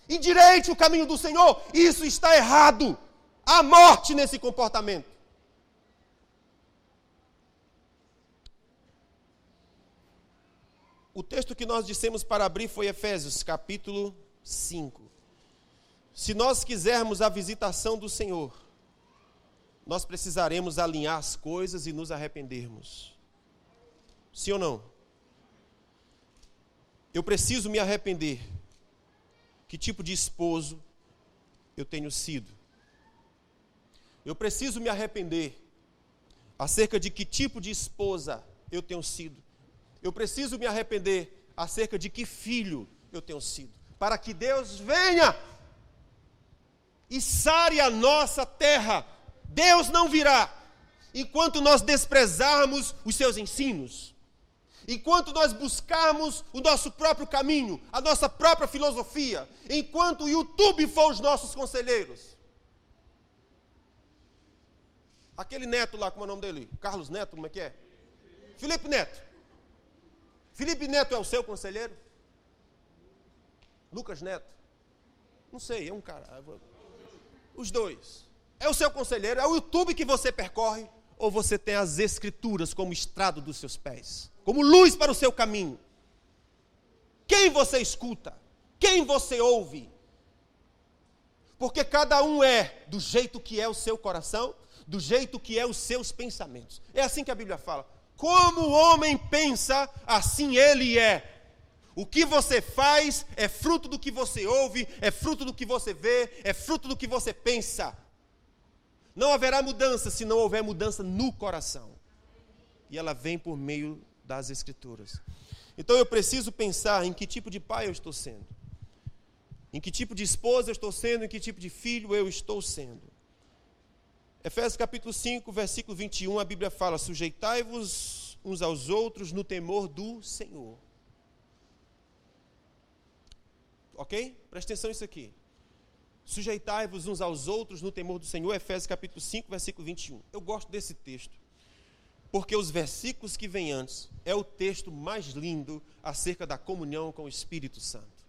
Speaker 1: endireite o caminho do Senhor. Isso está errado. Há morte nesse comportamento. O texto que nós dissemos para abrir foi Efésios, capítulo 5. Se nós quisermos a visitação do Senhor, nós precisaremos alinhar as coisas e nos arrependermos. Sim ou não? Eu preciso me arrepender. Que tipo de esposo eu tenho sido? Eu preciso me arrepender acerca de que tipo de esposa eu tenho sido. Eu preciso me arrepender acerca de que filho eu tenho sido, para que Deus venha e sare a nossa terra. Deus não virá enquanto nós desprezarmos os seus ensinos, enquanto nós buscarmos o nosso próprio caminho, a nossa própria filosofia, enquanto o YouTube for os nossos conselheiros. Aquele neto lá, como é o nome dele? Carlos Neto, como é que é? Felipe Neto. Felipe Neto é o seu conselheiro? Lucas Neto? Não sei, é um cara. Os dois. É o seu conselheiro? É o YouTube que você percorre? Ou você tem as Escrituras como estrado dos seus pés? Como luz para o seu caminho? Quem você escuta? Quem você ouve? Porque cada um é do jeito que é o seu coração, do jeito que é os seus pensamentos. É assim que a Bíblia fala. Como o homem pensa, assim ele é. O que você faz é fruto do que você ouve, é fruto do que você vê, é fruto do que você pensa. Não haverá mudança se não houver mudança no coração. E ela vem por meio das Escrituras. Então eu preciso pensar em que tipo de pai eu estou sendo. Em que tipo de esposa eu estou sendo, em que tipo de filho eu estou sendo. Efésios capítulo 5, versículo 21, a Bíblia fala: sujeitai-vos uns aos outros no temor do Senhor. Ok? Presta atenção nisso aqui. Sujeitai-vos uns aos outros no temor do Senhor, Efésios capítulo 5, versículo 21. Eu gosto desse texto, porque os versículos que vêm antes é o texto mais lindo acerca da comunhão com o Espírito Santo.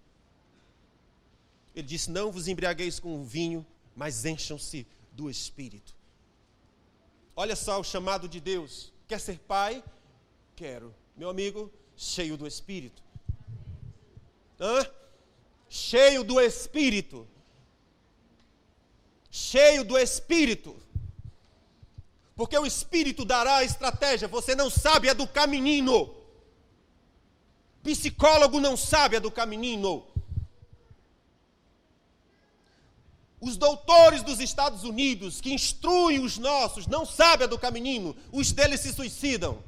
Speaker 1: Ele disse: não vos embriagueis com o vinho, mas encham-se do Espírito. Olha só o chamado de Deus. Quer ser pai? Quero. Meu amigo, cheio do Espírito. Cheio do Espírito. Cheio do Espírito. Porque o Espírito dará a estratégia. Você não sabe, é do caminho. Psicólogo não sabe, é do caminho. Os doutores dos Estados Unidos, que instruem os nossos, não sabem, é do caminho. Os deles se suicidam.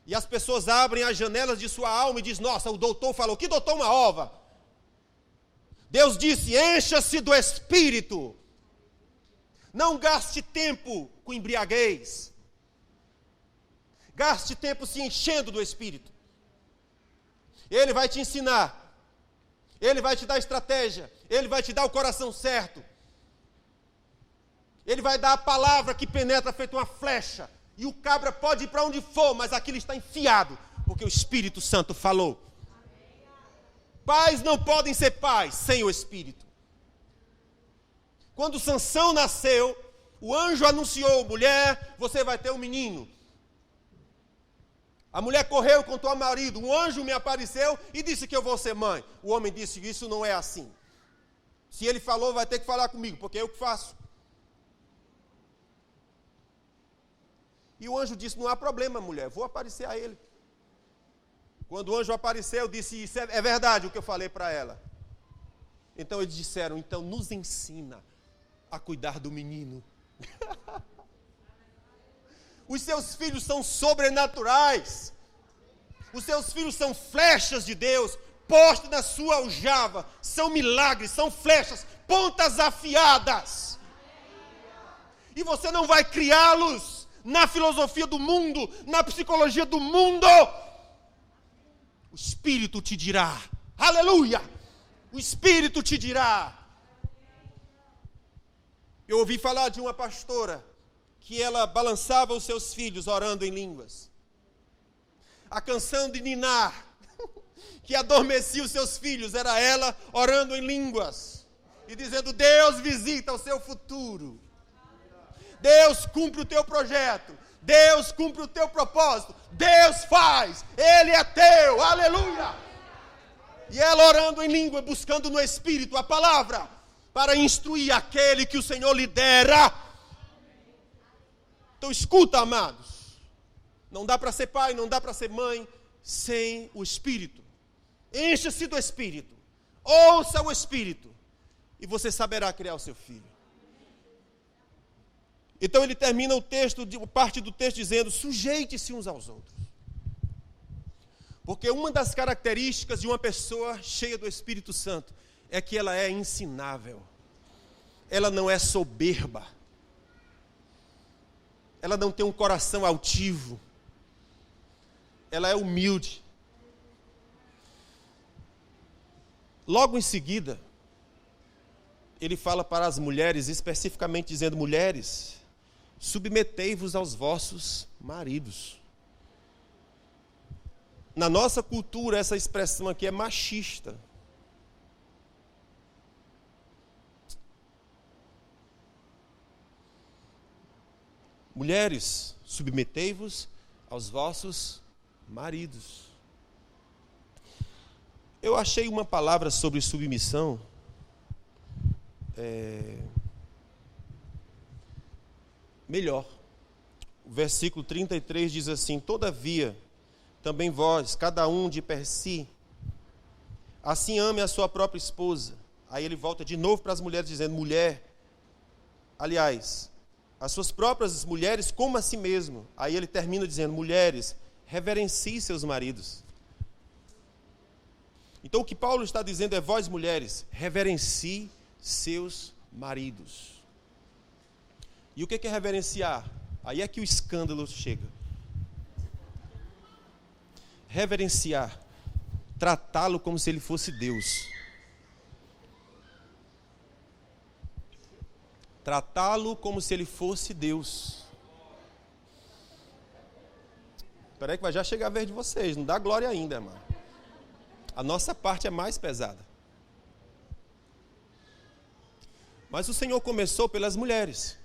Speaker 1: E as pessoas abrem as janelas de sua alma e dizem, nossa, o doutor falou, que doutor uma ova? Deus disse, encha-se do Espírito. Não gaste tempo com embriaguez. Gaste tempo se enchendo do Espírito. Ele vai te ensinar. Ele vai te dar estratégia. Ele vai te dar o coração certo. Ele vai dar a palavra que penetra feito uma flecha. E o cabra pode ir para onde for, mas aquilo está enfiado, porque o Espírito Santo falou. Pais não podem ser pais sem o Espírito. Quando Sansão nasceu, o anjo anunciou, mulher, você vai ter um menino. A mulher correu, contou ao marido, um anjo me apareceu e disse que eu vou ser mãe. O homem disse, isso não é assim. Se ele falou, vai ter que falar comigo, porque é eu que faço. E o anjo disse, não há problema, mulher, vou aparecer a ele. Quando o anjo apareceu, eu disse, isso é verdade o que eu falei para ela. Então eles disseram, então nos ensina a cuidar do menino. Os seus filhos são sobrenaturais. Os seus filhos são flechas de Deus, postas na sua aljava. São milagres, são flechas, pontas afiadas. E você não vai criá-los na filosofia do mundo, na psicologia do mundo. O Espírito te dirá. Aleluia! O Espírito te dirá. Eu ouvi falar de uma pastora que ela balançava os seus filhos orando em línguas. A canção de ninar que adormecia os seus filhos era ela orando em línguas e dizendo, Deus visita o seu futuro. Deus cumpre o teu projeto. Deus cumpre o teu propósito. Deus faz. Ele é teu. Aleluia. E ela orando em língua, buscando no Espírito a palavra para instruir aquele que o Senhor lidera. Então escuta, amados. Não dá para ser pai, não dá para ser mãe sem o Espírito. Encha-se do Espírito. Ouça o Espírito. E você saberá criar o seu filho. Então ele termina o texto, parte do texto dizendo, sujeite-se uns aos outros. Porque uma das características de uma pessoa cheia do Espírito Santo é que ela é ensinável. Ela não é soberba. Ela não tem um coração altivo. Ela é humilde. Logo em seguida, ele fala para as mulheres, especificamente dizendo, mulheres, submetei-vos aos vossos maridos. Na nossa cultura, essa expressão aqui é machista. Mulheres, submetei-vos aos vossos maridos. Eu achei uma palavra sobre submissão melhor. O versículo 33 diz assim, todavia, também vós, cada um de per si, assim ame a sua própria esposa. Aí ele volta de novo para as mulheres dizendo, mulher, aliás, as suas próprias mulheres como a si mesmo. Aí ele termina dizendo, mulheres, reverencie seus maridos. Então o que Paulo está dizendo é, vós mulheres, reverencie seus maridos. E o que é reverenciar? Aí é que o escândalo chega. Reverenciar, tratá-lo como se ele fosse Deus. Tratá-lo como se ele fosse Deus. Espera aí que vai já chegar a vez de vocês, não dá glória ainda, irmão. A nossa parte é mais pesada. Mas o Senhor começou pelas mulheres.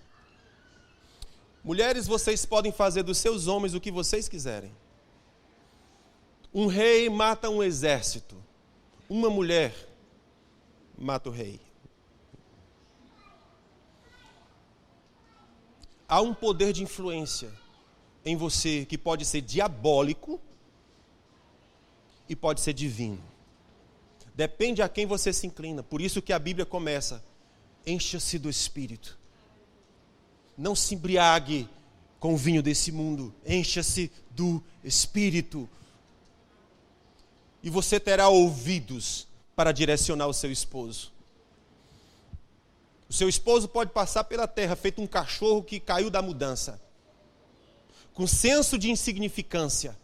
Speaker 1: Mulheres, vocês podem fazer dos seus homens o que vocês quiserem. Um rei mata um exército. Uma mulher mata o rei. Há um poder de influência em você que pode ser diabólico e pode ser divino. Depende a quem você se inclina. Por isso que a Bíblia começa: encha-se do Espírito. Não se embriague com o vinho desse mundo. Encha-se do Espírito. E você terá ouvidos para direcionar o seu esposo. O seu esposo pode passar pela terra feito um cachorro que caiu da mudança, com senso de insignificância.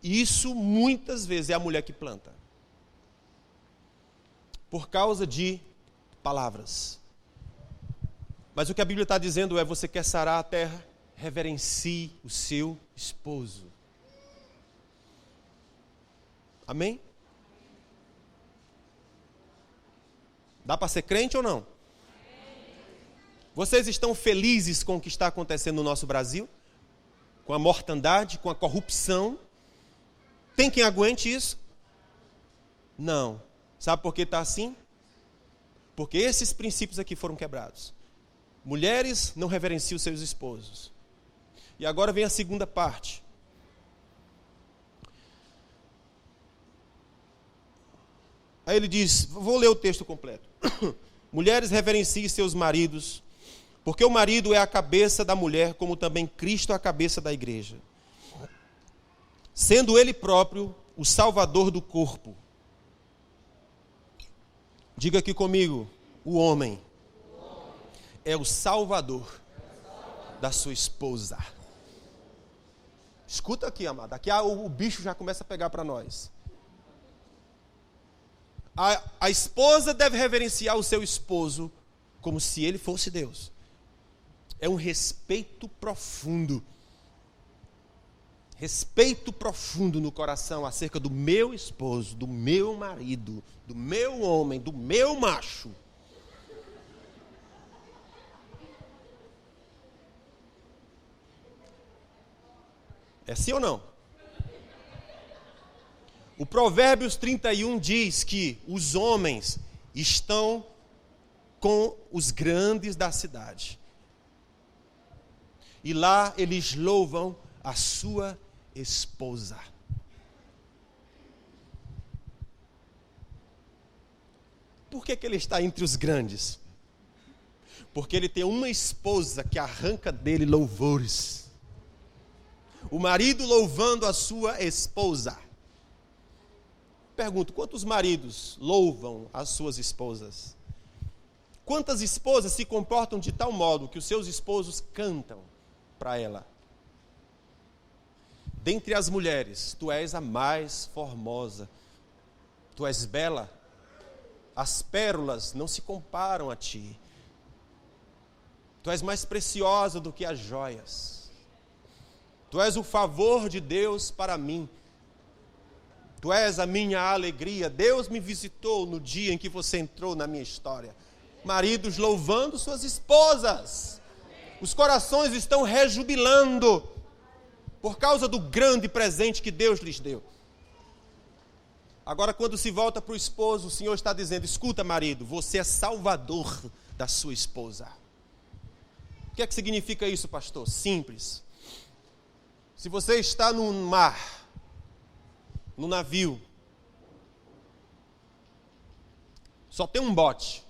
Speaker 1: E isso muitas vezes é a mulher que planta. Por causa de palavras. Mas o que a Bíblia está dizendo é: você quer sarar a terra? Reverencie o seu esposo. Amém? Dá para ser crente ou não? Vocês estão felizes com o que está acontecendo no nosso Brasil? Com a mortandade, com a corrupção? Tem quem aguente isso? Não. Sabe por que está assim? Porque esses princípios aqui foram quebrados. Mulheres não reverenciam seus esposos. E agora vem a segunda parte. Aí ele diz, vou ler o texto completo. Mulheres, reverenciem seus maridos, porque o marido é a cabeça da mulher, como também Cristo é a cabeça da igreja. Sendo ele próprio o salvador do corpo. Diga aqui comigo, o homem é o salvador da sua esposa. Escuta aqui, amado, aqui o bicho já começa a pegar para nós. A esposa deve reverenciar o seu esposo como se ele fosse Deus. É um respeito profundo. Respeito profundo no coração acerca do meu esposo, do meu marido, do meu homem, do meu macho. É sim ou não? O Provérbios 31 diz que os homens estão com os grandes da cidade. E lá eles louvam a sua esposa. Por que ele está entre os grandes? Porque ele tem uma esposa que arranca dele louvores. O marido louvando a sua esposa. Pergunto, quantos maridos louvam as suas esposas? Quantas esposas se comportam de tal modo que os seus esposos cantam para ela? Dentre as mulheres, tu és a mais formosa. Tu és bela. As pérolas não se comparam a ti. Tu és mais preciosa do que as joias. Tu és o favor de Deus para mim. Tu és a minha alegria. Deus me visitou no dia em que você entrou na minha história. Maridos louvando suas esposas. Os corações estão rejubilando por causa do grande presente que Deus lhes deu. Agora, quando se volta para o esposo, o Senhor está dizendo: escuta, marido, você é salvador da sua esposa. O que é que significa isso, pastor? Simples. Se você está no mar, no navio, só tem um bote,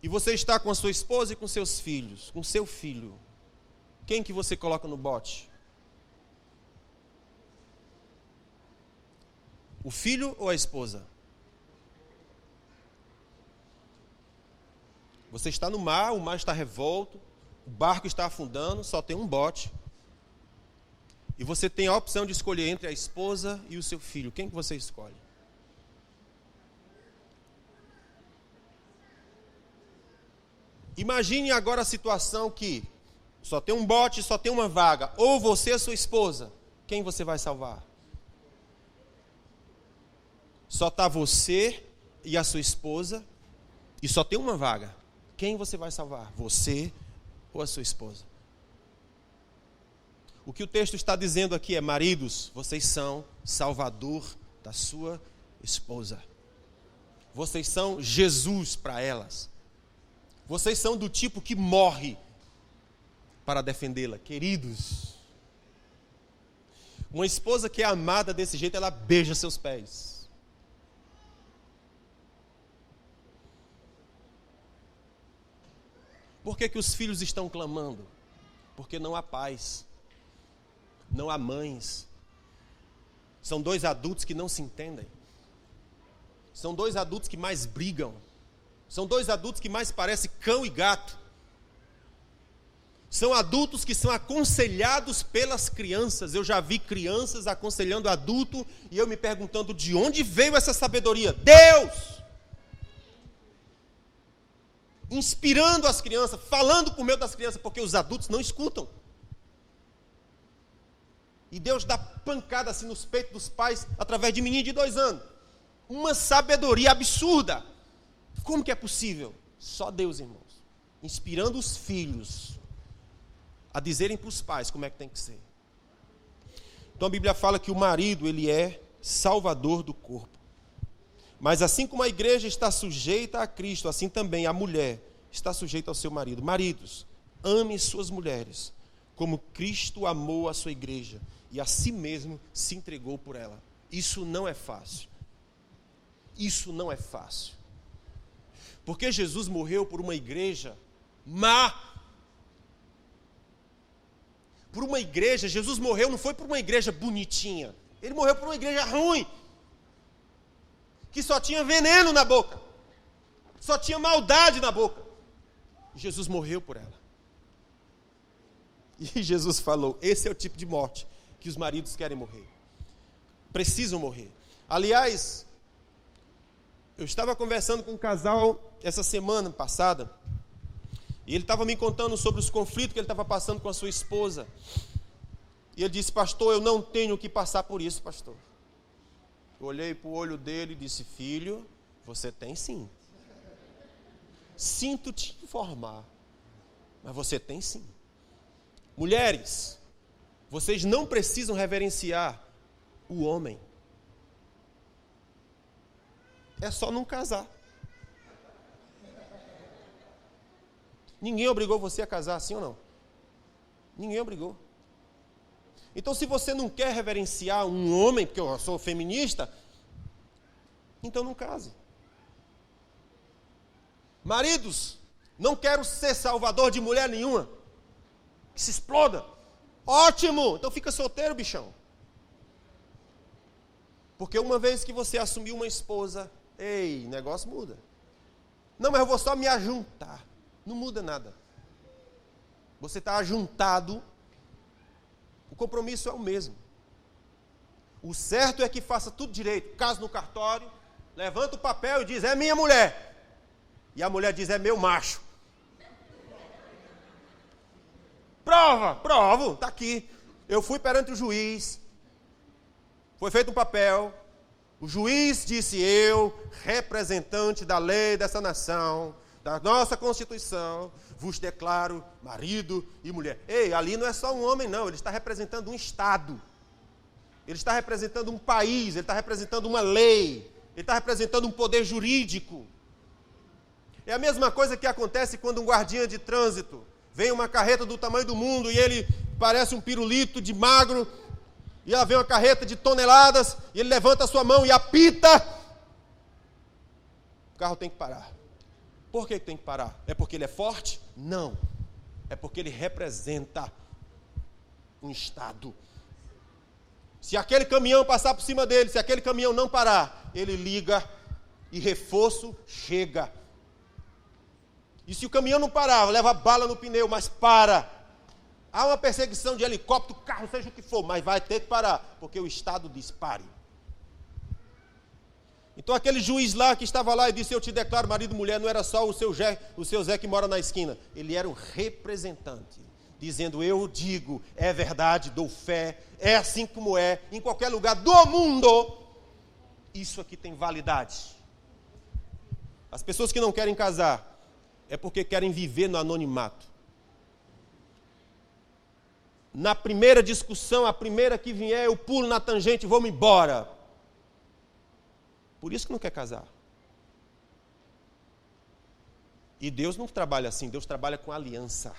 Speaker 1: e você está com a sua esposa e com seus filhos, com seu filho, quem que você coloca no bote? O filho ou a esposa? Você está no mar, o mar está revolto, o barco está afundando, só tem um bote. E você tem a opção de escolher entre a esposa e o seu filho. Quem que você escolhe? Imagine agora a situação que só tem um bote, só tem uma vaga. Ou você e a sua esposa. Quem você vai salvar? Só está você e a sua esposa e só tem uma vaga. quem você vai salvar? Você ou a sua esposa? O que o texto está dizendo aqui é: maridos, vocês são salvador da sua esposa. Vocês são Jesus para elas. Vocês são do tipo que morre para defendê-la. Queridos, uma esposa que é amada desse jeito, ela beija seus pés. Por que que os filhos estão clamando? Porque não há paz, não há mães. São dois adultos que não se entendem. São dois adultos que mais brigam. São dois adultos que mais parecem cão e gato. São adultos que são aconselhados pelas crianças. Eu já vi crianças aconselhando adulto e eu me perguntando de onde veio essa sabedoria. Deus! Inspirando as crianças, falando por meio das crianças, porque os adultos não escutam. E Deus dá pancada assim nos peitos dos pais através de menino de 2 anos. Uma sabedoria absurda. Como que é possível? Só Deus, irmãos. Inspirando os filhos a dizerem para os pais como é que tem que ser. Então a Bíblia fala que o marido, ele é salvador do corpo. Mas assim como a igreja está sujeita a Cristo, assim também a mulher está sujeita ao seu marido. Maridos, amem suas mulheres, como Cristo amou a sua igreja e a si mesmo se entregou por ela. Isso não é fácil. Isso não é fácil. Porque Jesus morreu por uma igreja má. Por uma igreja, Jesus morreu não foi por uma igreja bonitinha. Ele morreu por uma igreja ruim. Que só tinha veneno na boca. Só tinha maldade na boca. Jesus morreu por ela. E Jesus falou: esse é o tipo de morte que os maridos querem morrer. Precisam morrer. Aliás, eu estava conversando com um casal essa semana passada. E ele estava me contando sobre os conflitos que ele estava passando com a sua esposa. E ele disse: pastor, eu não tenho que passar por isso, pastor. Eu olhei para o olho dele e disse: filho, você tem sim. Sinto te informar, mas você tem sim. Mulheres, vocês não precisam reverenciar o homem. É só não casar. Ninguém obrigou você a casar, sim ou não? Ninguém obrigou. Então, se você não quer reverenciar um homem, porque eu sou feminista, então não case. Maridos, não quero ser salvador de mulher nenhuma. Que se exploda. Ótimo! Então fica solteiro, bichão. Porque uma vez que você assumiu uma esposa, ei, o negócio muda. Não, mas eu vou só me ajuntar. Não muda nada. Você está ajuntado, o compromisso é o mesmo. O certo é que faça tudo direito. Casa no cartório, levanta o papel e diz: é minha mulher. E a mulher diz: é meu macho. Prova, provo, está aqui. Eu fui perante o juiz, foi feito um papel, o juiz disse: eu, representante da lei dessa nação, da nossa Constituição, vos declaro marido e mulher. Ei, ali não é só um homem não, ele está representando um Estado. Ele está representando um país, ele está representando uma lei, ele está representando um poder jurídico. É a mesma coisa que acontece quando um guardinha de trânsito vem uma carreta do tamanho do mundo e ele parece um pirulito de magro, e lá vem uma carreta de toneladas, e ele levanta a sua mão e apita. O carro tem que parar. Por que tem que parar? É porque ele é forte? Não. É porque ele representa um Estado. Se aquele caminhão passar por cima dele, se aquele caminhão não parar, ele liga e reforço chega. E se o caminhão não parar, leva bala no pneu, mas para. Há uma perseguição de helicóptero, carro, seja o que for, mas vai ter que parar, porque o Estado diz: pare. Então aquele juiz lá que estava lá e disse: eu te declaro marido e mulher, não era só o seu Zé que mora na esquina. Ele era um representante, dizendo: eu digo, é verdade, dou fé, é assim como é, em qualquer lugar do mundo, isso aqui tem validade. As pessoas que não querem casar, é porque querem viver no anonimato. Na primeira discussão, a primeira que vier, eu pulo na tangente e vou-me embora. Por isso que não quer casar. E Deus não trabalha assim, Deus trabalha com aliança.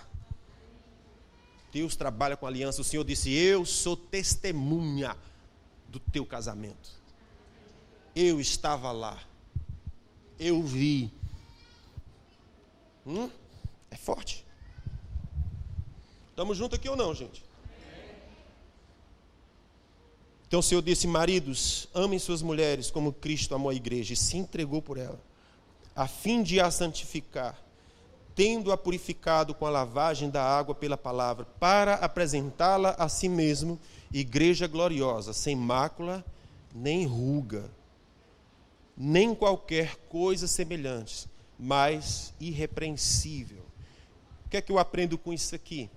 Speaker 1: Deus trabalha com aliança. O Senhor disse, eu sou testemunha do teu casamento. Eu estava lá. Eu vi. É forte. Estamos juntos aqui ou não, gente? Então o Senhor disse, maridos, amem suas mulheres como Cristo amou a igreja e se entregou por ela, a fim de a santificar, tendo-a purificado com a lavagem da água pela palavra, para apresentá-la a si mesmo, igreja gloriosa, sem mácula, nem ruga, nem qualquer coisa semelhante, mas irrepreensível. O que é que eu aprendo com isso aqui?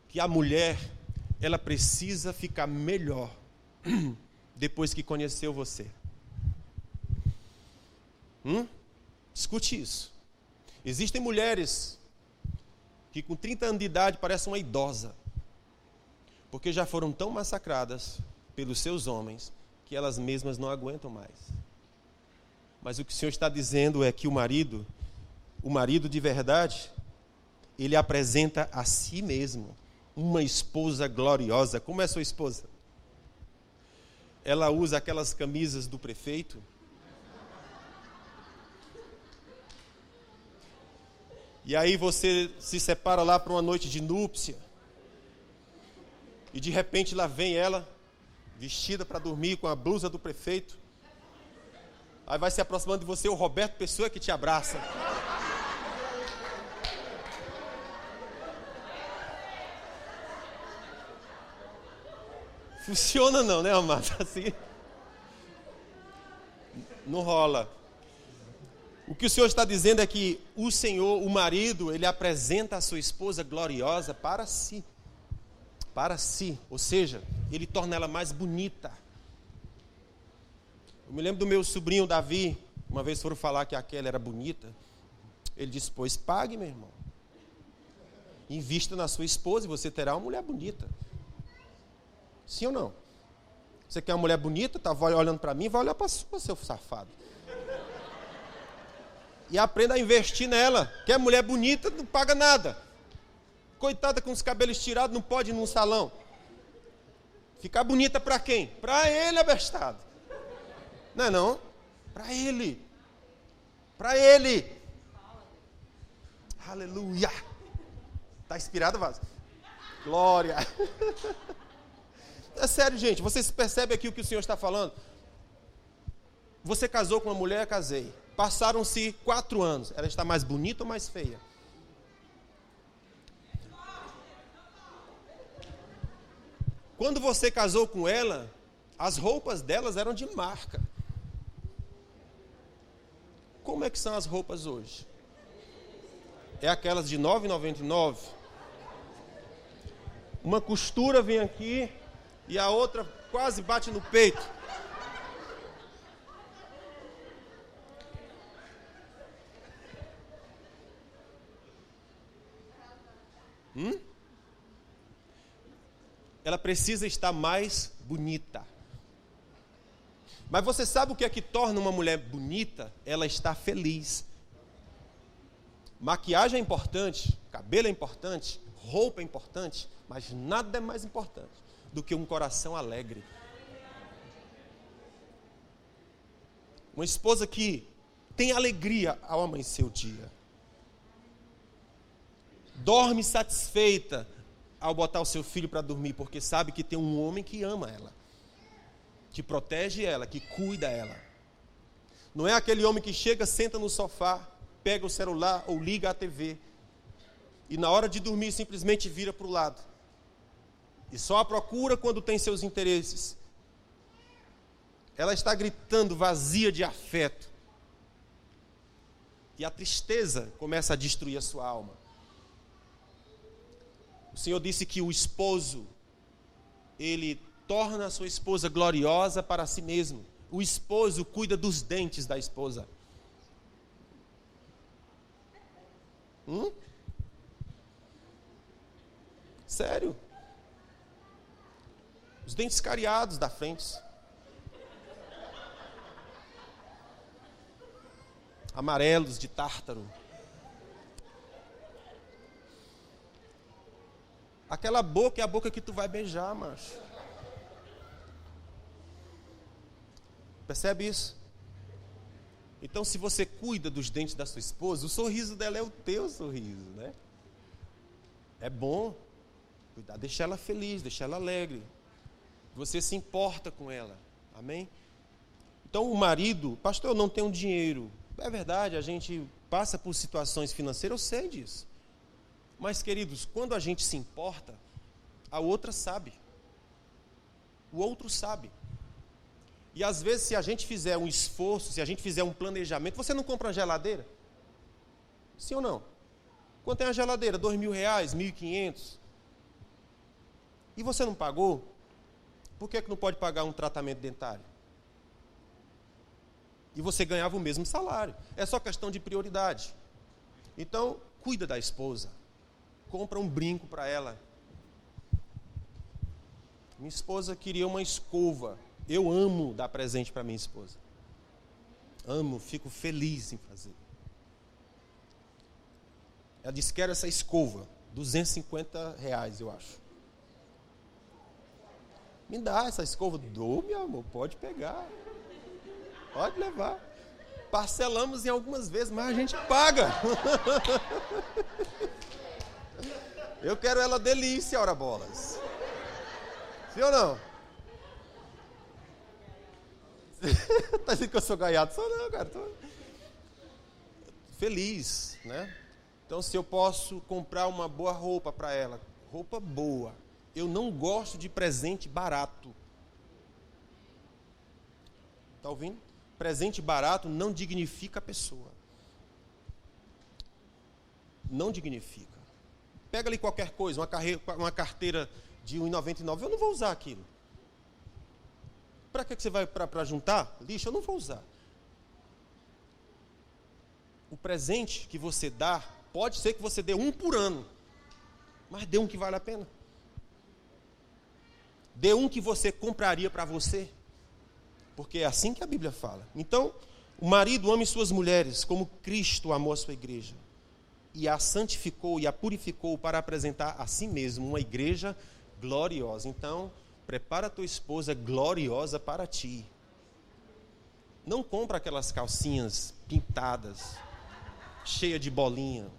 Speaker 1: Que a mulher, ela precisa ficar melhor depois que conheceu você. Escute isso. Existem mulheres que com 30 anos de idade parecem uma idosa, porque já foram tão massacradas pelos seus homens que elas mesmas não aguentam mais. Mas o que o Senhor está dizendo é que o marido de verdade, ele apresenta a si mesmo uma esposa gloriosa. Como é sua esposa? Ela usa aquelas camisas do prefeito? E aí você se separa lá para uma noite de núpcia. E de repente lá vem ela, vestida para dormir com a blusa do prefeito. Aí vai se aproximando de você o Roberto Pessoa que te abraça. Funciona não, né, amado? Assim, não rola. O que o Senhor está dizendo é que o Senhor, o marido, ele apresenta a sua esposa gloriosa para si. Para si. Ou seja, ele torna ela mais bonita. Eu me lembro do meu sobrinho Davi, uma vez foram falar que aquela era bonita. Ele disse, pois pague, meu irmão. Invista na sua esposa e você terá uma mulher bonita. Sim ou não? Você quer uma mulher bonita, tá olhando para mim, vai olhar para a sua, seu safado. E aprenda a investir nela. Quer mulher bonita, não paga nada. Coitada com os cabelos tirados, não pode ir num salão. Ficar bonita para quem? Para ele, abestado. Não é não? Para ele. Para ele. Aleluia. Está inspirado, Vaz? Glória. É sério, gente. Vocês percebem aqui o que o Senhor está falando? Você casou com uma mulher, casei. Passaram-se 4 anos. Ela está mais bonita ou mais feia? Quando você casou com ela, as roupas delas eram de marca. Como é que são as roupas hoje? É aquelas de R$ 9,99? Uma costura vem aqui e a outra quase bate no peito. Ela precisa estar mais bonita. Mas você sabe o que é que torna uma mulher bonita? Ela está feliz. Maquiagem é importante, cabelo é importante, roupa é importante, mas nada é mais importante do que um coração alegre. Uma esposa que tem alegria ao amanhecer o dia. Dorme satisfeita ao botar o seu filho para dormir, porque sabe que tem um homem que ama ela, que protege ela, que cuida ela. Não é aquele homem que chega, senta no sofá, pega o celular ou liga a TV e na hora de dormir simplesmente vira para o lado. E só a procura quando tem seus interesses. Ela está gritando vazia de afeto. E a tristeza começa a destruir a sua alma. O Senhor disse que o esposo, ele torna a sua esposa gloriosa para si mesmo. O esposo cuida dos dentes da esposa. Sério. Os dentes cariados da frente. Amarelos de tártaro. Aquela boca é a boca que tu vai beijar, macho. Percebe isso? Então, se você cuida dos dentes da sua esposa, o sorriso dela é o teu sorriso, né? É bom cuidar, deixar ela feliz, deixar ela alegre. Você se importa com ela, amém? Então, o marido, pastor, eu não tenho dinheiro. É verdade, a gente passa por situações financeiras, eu sei disso. Mas, queridos, quando a gente se importa, a outra sabe. O outro sabe. E às vezes, se a gente fizer um esforço, se a gente fizer um planejamento, você não compra uma geladeira? Sim ou não? Quanto é uma geladeira? R$2.000, R$1.500? E você não pagou? Por que não pode pagar um tratamento dentário? E você ganhava o mesmo salário. É só questão de prioridade. Então, cuida da esposa. Compra um brinco para ela. Minha esposa queria uma escova. Eu amo dar presente para minha esposa. Amo, fico feliz em fazer. Ela disse: quero essa escova. R$250, eu acho. Me dá essa escova. Dou, meu amor, pode pegar. Pode levar. Parcelamos em algumas vezes, mas a gente paga. Eu quero ela delícia, ora bolas. Sim ou não? Tá dizendo que eu sou gaiato? Sou não, cara. Tô feliz, né? Então, se eu posso comprar uma boa roupa para ela, roupa boa. Eu não gosto de presente barato. Tá ouvindo? Presente barato não dignifica a pessoa. Não dignifica. Pega ali qualquer coisa, uma carteira de R$1,99, eu não vou usar aquilo. Para que você vai para juntar lixo? Eu não vou usar. O presente que você dá, pode ser que você dê um por ano, mas dê um que vale a pena. Dê um que você compraria para você, porque é assim que a Bíblia fala. Então, o marido ame suas mulheres como Cristo amou a sua igreja e a santificou e a purificou para apresentar a si mesmo uma igreja gloriosa. Então, prepara a tua esposa gloriosa para ti. Não compra aquelas calcinhas pintadas, cheia de bolinha,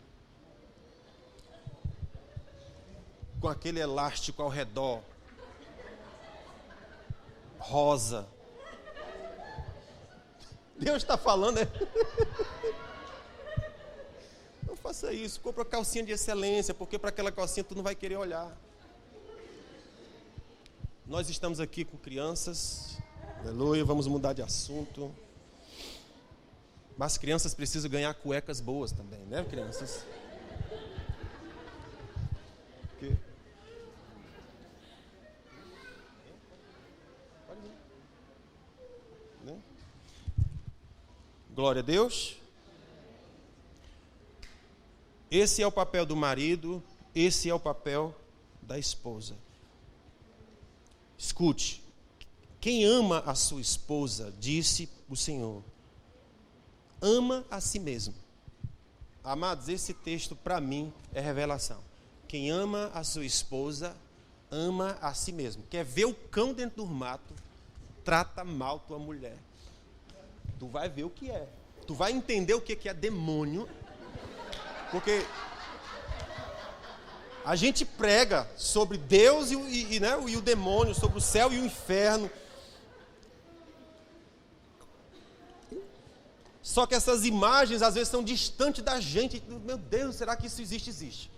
Speaker 1: com aquele elástico ao redor, rosa. Deus está falando, né? Não faça isso. Compra uma calcinha de excelência, porque para aquela calcinha tu não vai querer olhar. Nós estamos aqui com crianças. Aleluia, vamos mudar de assunto. Mas crianças precisam ganhar cuecas boas também, né, crianças? Okay. Glória a Deus. Esse é o papel do marido, esse é o papel da esposa. Escute, quem ama a sua esposa, disse o Senhor, ama a si mesmo. Amados, esse texto para mim é revelação. Quem ama a sua esposa, ama a si mesmo. Quer ver o cão dentro do mato, trata mal tua mulher. Tu vai ver o que é. Tu vai entender o que é demônio. Porque a gente prega sobre Deus e o demônio, sobre o céu e o inferno. Só que essas imagens às vezes são distantes da gente. Meu Deus, será que isso existe? Existe.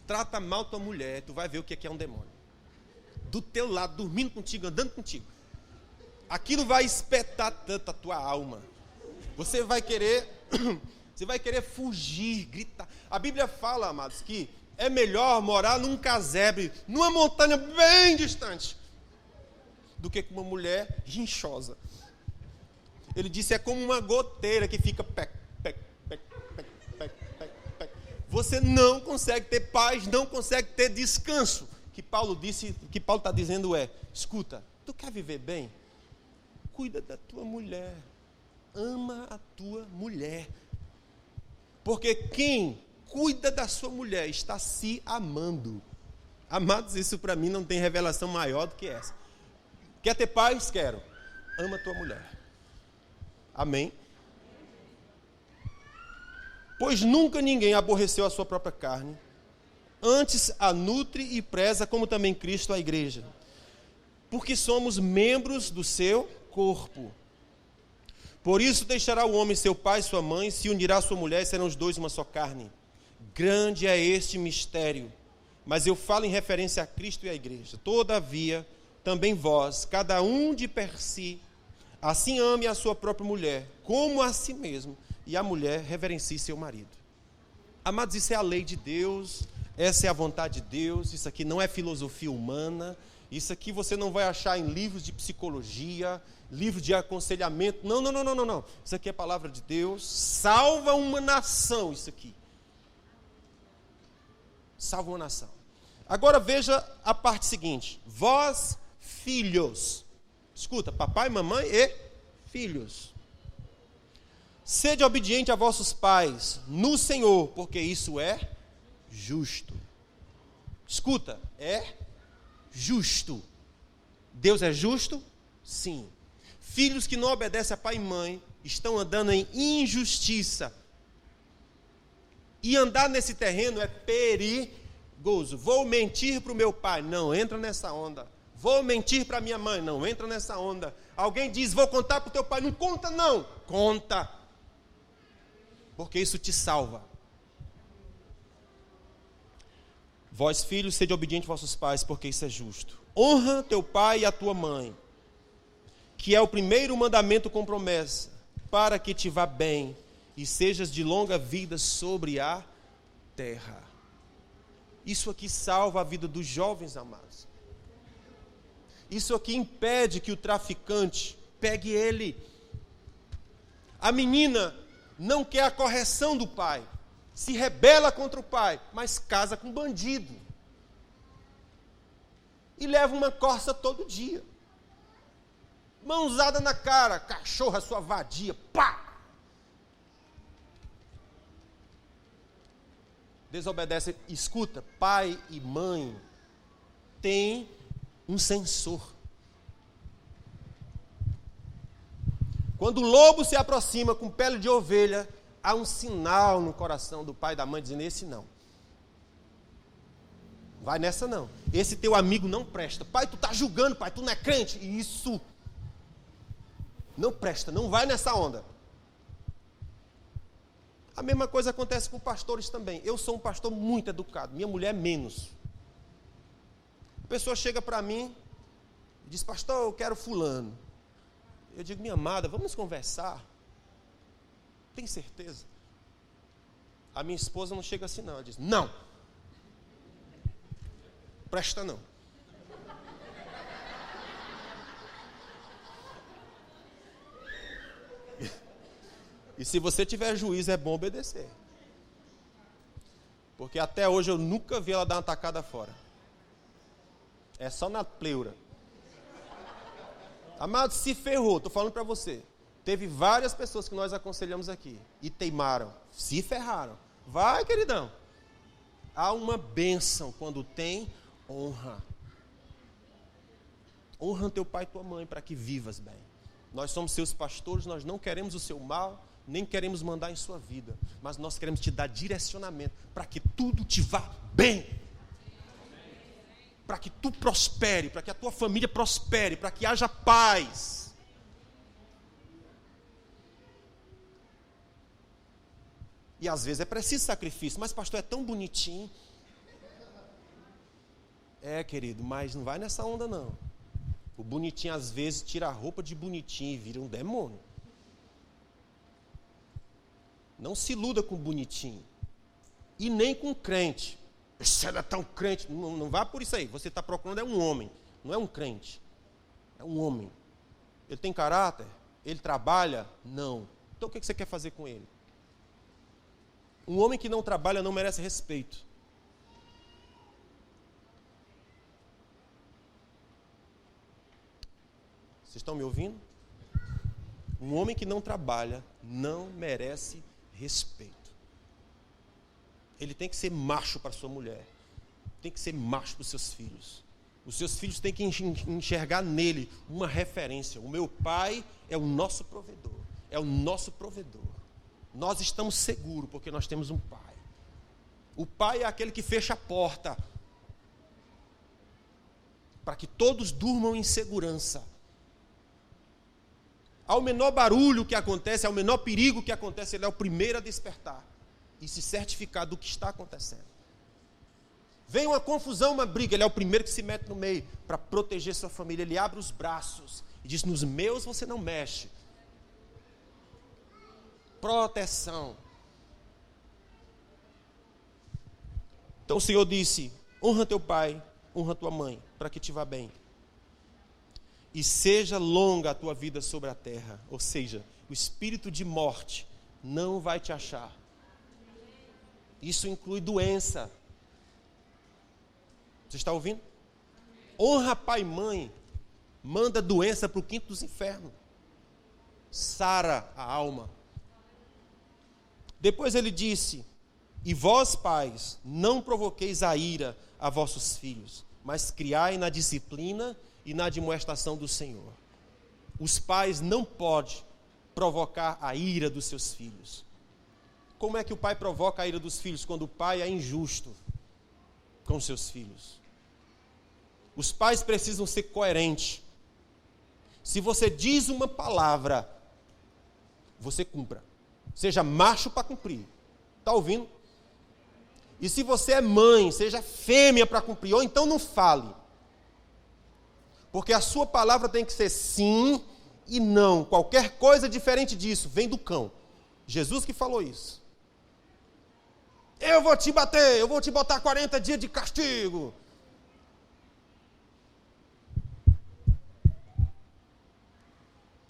Speaker 1: Trata mal tua mulher, tu vai ver o que é um demônio. Do teu lado, dormindo contigo, andando contigo. Aquilo vai espetar tanto a tua alma. Você vai querer fugir, gritar. A Bíblia fala, amados, que é melhor morar num casebre, numa montanha bem distante, do que com uma mulher rinchosa. Ele disse, é como uma goteira que fica você não consegue ter paz, não consegue ter descanso. O que Paulo está dizendo é, escuta, tu quer viver bem? Cuida da tua mulher. Ama a tua mulher. Porque quem cuida da sua mulher está se amando. Amados, isso para mim não tem revelação maior do que essa. Quer ter paz? Quero. Ama a tua mulher. Amém? Pois nunca ninguém aborreceu a sua própria carne, antes a nutre e preza, como também Cristo a igreja, porque somos membros do seu corpo. Por isso deixará o homem seu pai e sua mãe, se unirá à sua mulher, e serão os dois uma só carne. Grande é este mistério, mas eu falo em referência a Cristo e à igreja. Todavia, também vós, cada um de per si, assim ame a sua própria mulher, como a si mesmo, e a mulher reverencie seu marido. Amados, isso é a lei de Deus, essa é a vontade de Deus, isso aqui não é filosofia humana, isso aqui você não vai achar em livros de psicologia, livros de aconselhamento, não. Isso aqui é a palavra de Deus, salva uma nação, isso aqui. Salva uma nação. Agora veja a parte seguinte, vós filhos, escuta, papai, mamãe e filhos. Sede obediente a vossos pais no Senhor, porque isso é justo. Escuta, é justo. Deus é justo? Sim. Filhos que não obedecem a pai e mãe estão andando em injustiça. E andar nesse terreno é perigoso. Vou mentir para o meu pai? Não, entra nessa onda. Vou mentir para minha mãe? Não, entra nessa onda. Alguém diz, vou contar para o teu pai? Não conta não, conta. Porque isso te salva. Vós, filhos, sede obedientes aos vossos pais, porque isso é justo. Honra teu pai e a tua mãe, que é o primeiro mandamento com promessa, para que te vá bem e sejas de longa vida sobre a terra. Isso aqui salva a vida dos jovens, amados. Isso aqui impede que o traficante pegue ele. A menina não quer a correção do pai, se rebela contra o pai, mas casa com bandido. E leva uma corça todo dia. Mãozada na cara, cachorra, sua vadia, pá! Desobedece, escuta, pai e mãe têm um sensor. Quando o lobo se aproxima com pele de ovelha, há um sinal no coração do pai e da mãe dizendo, esse não. Vai nessa não. Esse teu amigo não presta. Pai, tu tá julgando, pai, tu não é crente. Isso. Não presta, não vai nessa onda. A mesma coisa acontece com pastores também. Eu sou um pastor muito educado, minha mulher menos. A pessoa chega para mim e diz, pastor, eu quero fulano. Eu digo, minha amada, vamos conversar. Tem certeza? A minha esposa não chega assim não, ela diz, não. Presta não. E se você tiver juízo, é bom obedecer. Porque até hoje eu nunca vi ela dar uma tacada fora. É só na pleura. Amado, se ferrou, estou falando para você. Teve várias pessoas que nós aconselhamos aqui e teimaram, se ferraram. Vai, queridão. Há uma bênção quando tem honra. Honra teu pai e tua mãe para que vivas bem. Nós somos seus pastores, nós não queremos o seu mal, nem queremos mandar em sua vida, mas nós queremos te dar direcionamento para que tudo te vá bem. Para que tu prospere, para que a tua família prospere, para que haja paz. E às vezes é preciso sacrifício, mas pastor, é tão bonitinho. É, querido, mas não vai nessa onda não. O bonitinho às vezes tira a roupa de bonitinho e vira um demônio. Não se iluda com o bonitinho. E nem com o crente. Se ela é tão crente, não vá por isso aí. Você está procurando é um homem, não é um crente. É um homem. Ele tem caráter? Ele trabalha? Não. Então o que você quer fazer com ele? Um homem que não trabalha não merece respeito. Vocês estão me ouvindo? Um homem que não trabalha não merece respeito. Ele tem que ser macho para sua mulher. Tem que ser macho para os seus filhos. Os seus filhos têm que enxergar nele uma referência. O meu pai é o nosso provedor. É o nosso provedor. Nós estamos seguros porque nós temos um pai. O pai é aquele que fecha a porta para que todos durmam em segurança. Ao menor barulho que acontece, ao menor perigo que acontece, ele é o primeiro a despertar e se certificar do que está acontecendo. Vem uma confusão, uma briga, ele é o primeiro que se mete no meio para proteger sua família. Ele abre os braços e diz: nos meus você não mexe. Proteção. Então o Senhor disse: honra teu pai, honra tua mãe, para que te vá bem. E seja longa a tua vida sobre a terra. Ou seja, o espírito de morte não vai te achar. Isso inclui doença. Você está ouvindo? Honra pai e mãe, manda doença para o quinto dos infernos. Sara a alma. Depois ele disse: e vós, pais, não provoqueis a ira a vossos filhos, mas criai na disciplina e na admoestação do Senhor. Os pais não podem provocar a ira dos seus filhos. Como é que o pai provoca a ira dos filhos? Quando o pai é injusto com seus filhos. Os pais precisam ser coerentes. Se você diz uma palavra, você cumpra. Seja macho para cumprir. Está ouvindo? E se você é mãe, seja fêmea para cumprir. Ou então não fale. Porque a sua palavra tem que ser sim e não. Qualquer coisa diferente disso vem do cão. Jesus que falou isso. Eu vou te bater, eu vou te botar 40 dias de castigo.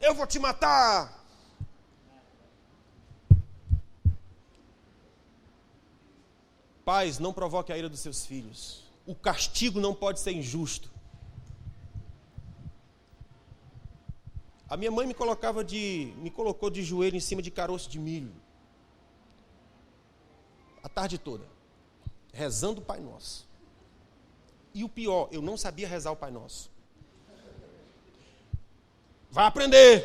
Speaker 1: Eu vou te matar. Pais, não provoque a ira dos seus filhos. O castigo não pode ser injusto. A minha mãe me colocou de joelho em cima de caroço de milho. A tarde toda. Rezando o Pai Nosso. E o pior, eu não sabia rezar o Pai Nosso. Vai aprender.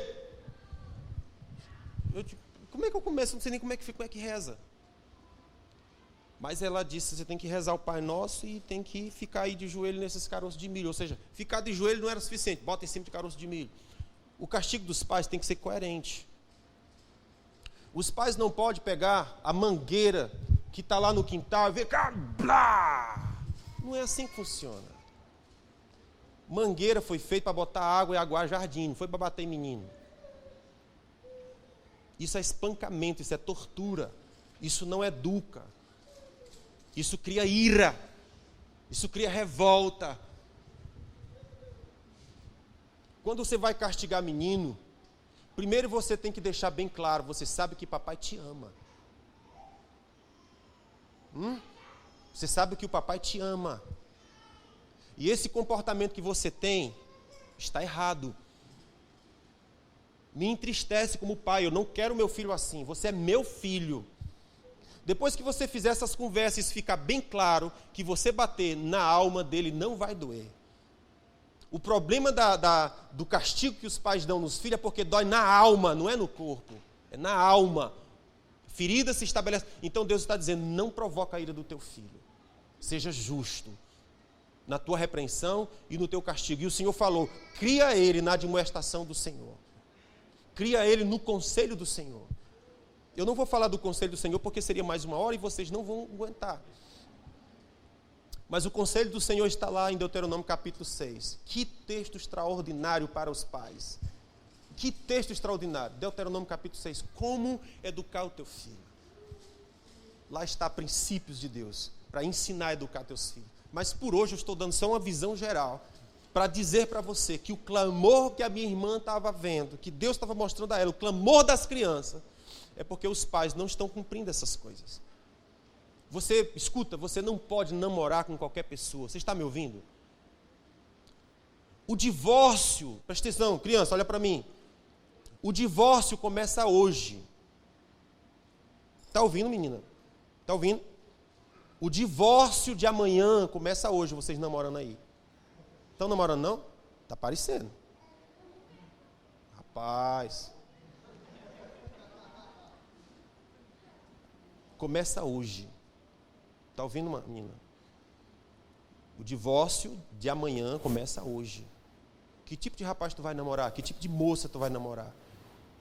Speaker 1: Como é que eu começo? Não sei nem como é que reza. Mas ela disse: você tem que rezar o Pai Nosso e tem que ficar aí de joelho nesses caroços de milho. Ou seja, ficar de joelho não era suficiente. Bota em cima de caroço de milho. O castigo dos pais tem que ser coerente. Os pais não podem pegar a mangueira que está lá no quintal e ver... Blá! Não é assim que funciona. Mangueira foi feita para botar água e aguar jardim, não foi para bater em menino. Isso é espancamento, isso é tortura. Isso não educa. Isso cria ira. Isso cria revolta. Quando você vai castigar menino, primeiro você tem que deixar bem claro, você sabe que papai te ama. Você sabe que o papai te ama. E esse comportamento que você tem está errado. Me entristece como pai, eu não quero meu filho assim, você é meu filho. Depois que você fizer essas conversas e ficar bem claro que você bater na alma dele não vai doer. O problema do castigo que os pais dão nos filhos é porque dói na alma, não é no corpo. É na alma. Ferida se estabelece. Então Deus está dizendo: não provoca a ira do teu filho. Seja justo na tua repreensão e no teu castigo. E o Senhor falou: cria ele na admoestação do Senhor. Cria ele no conselho do Senhor. Eu não vou falar do conselho do Senhor porque seria mais uma hora e vocês não vão aguentar. Mas o conselho do Senhor está lá em Deuteronômio capítulo 6. Que texto extraordinário para os pais. Que texto extraordinário. Deuteronômio capítulo 6. Como educar o teu filho. Lá está princípios de Deus para ensinar a educar teus filhos. Mas por hoje eu estou dando só uma visão geral para dizer para você que o clamor que a minha irmã estava vendo, que Deus estava mostrando a ela, o clamor das crianças, é porque os pais não estão cumprindo essas coisas. Escuta, você não pode namorar com qualquer pessoa. Você está me ouvindo? O divórcio, presta atenção, criança, olha para mim. O divórcio começa hoje. Está ouvindo, menina? Está ouvindo? O divórcio de amanhã começa hoje, vocês namorando aí. Estão namorando, não? Está parecendo. Rapaz. Começa hoje. Está ouvindo, menina? O divórcio de amanhã começa hoje. Que tipo de rapaz tu vai namorar? Que tipo de moça tu vai namorar?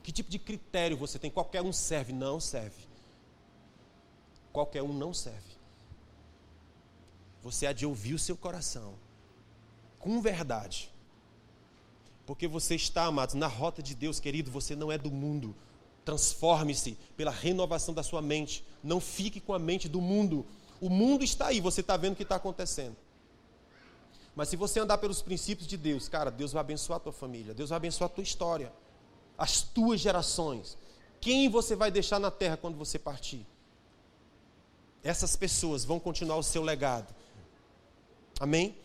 Speaker 1: Que tipo de critério você tem? Qualquer um serve? Não serve. Qualquer um não serve. Você há de ouvir o seu coração. Com verdade. Porque você está, amados, na rota de Deus, querido. Você não é do mundo. Transforme-se pela renovação da sua mente. Não fique com a mente do mundo. O mundo está aí, você está vendo o que está acontecendo. Mas se você andar pelos princípios de Deus, cara, Deus vai abençoar a tua família. Deus vai abençoar a tua história. As tuas gerações. Quem você vai deixar na terra quando você partir? Essas pessoas vão continuar o seu legado. Amém?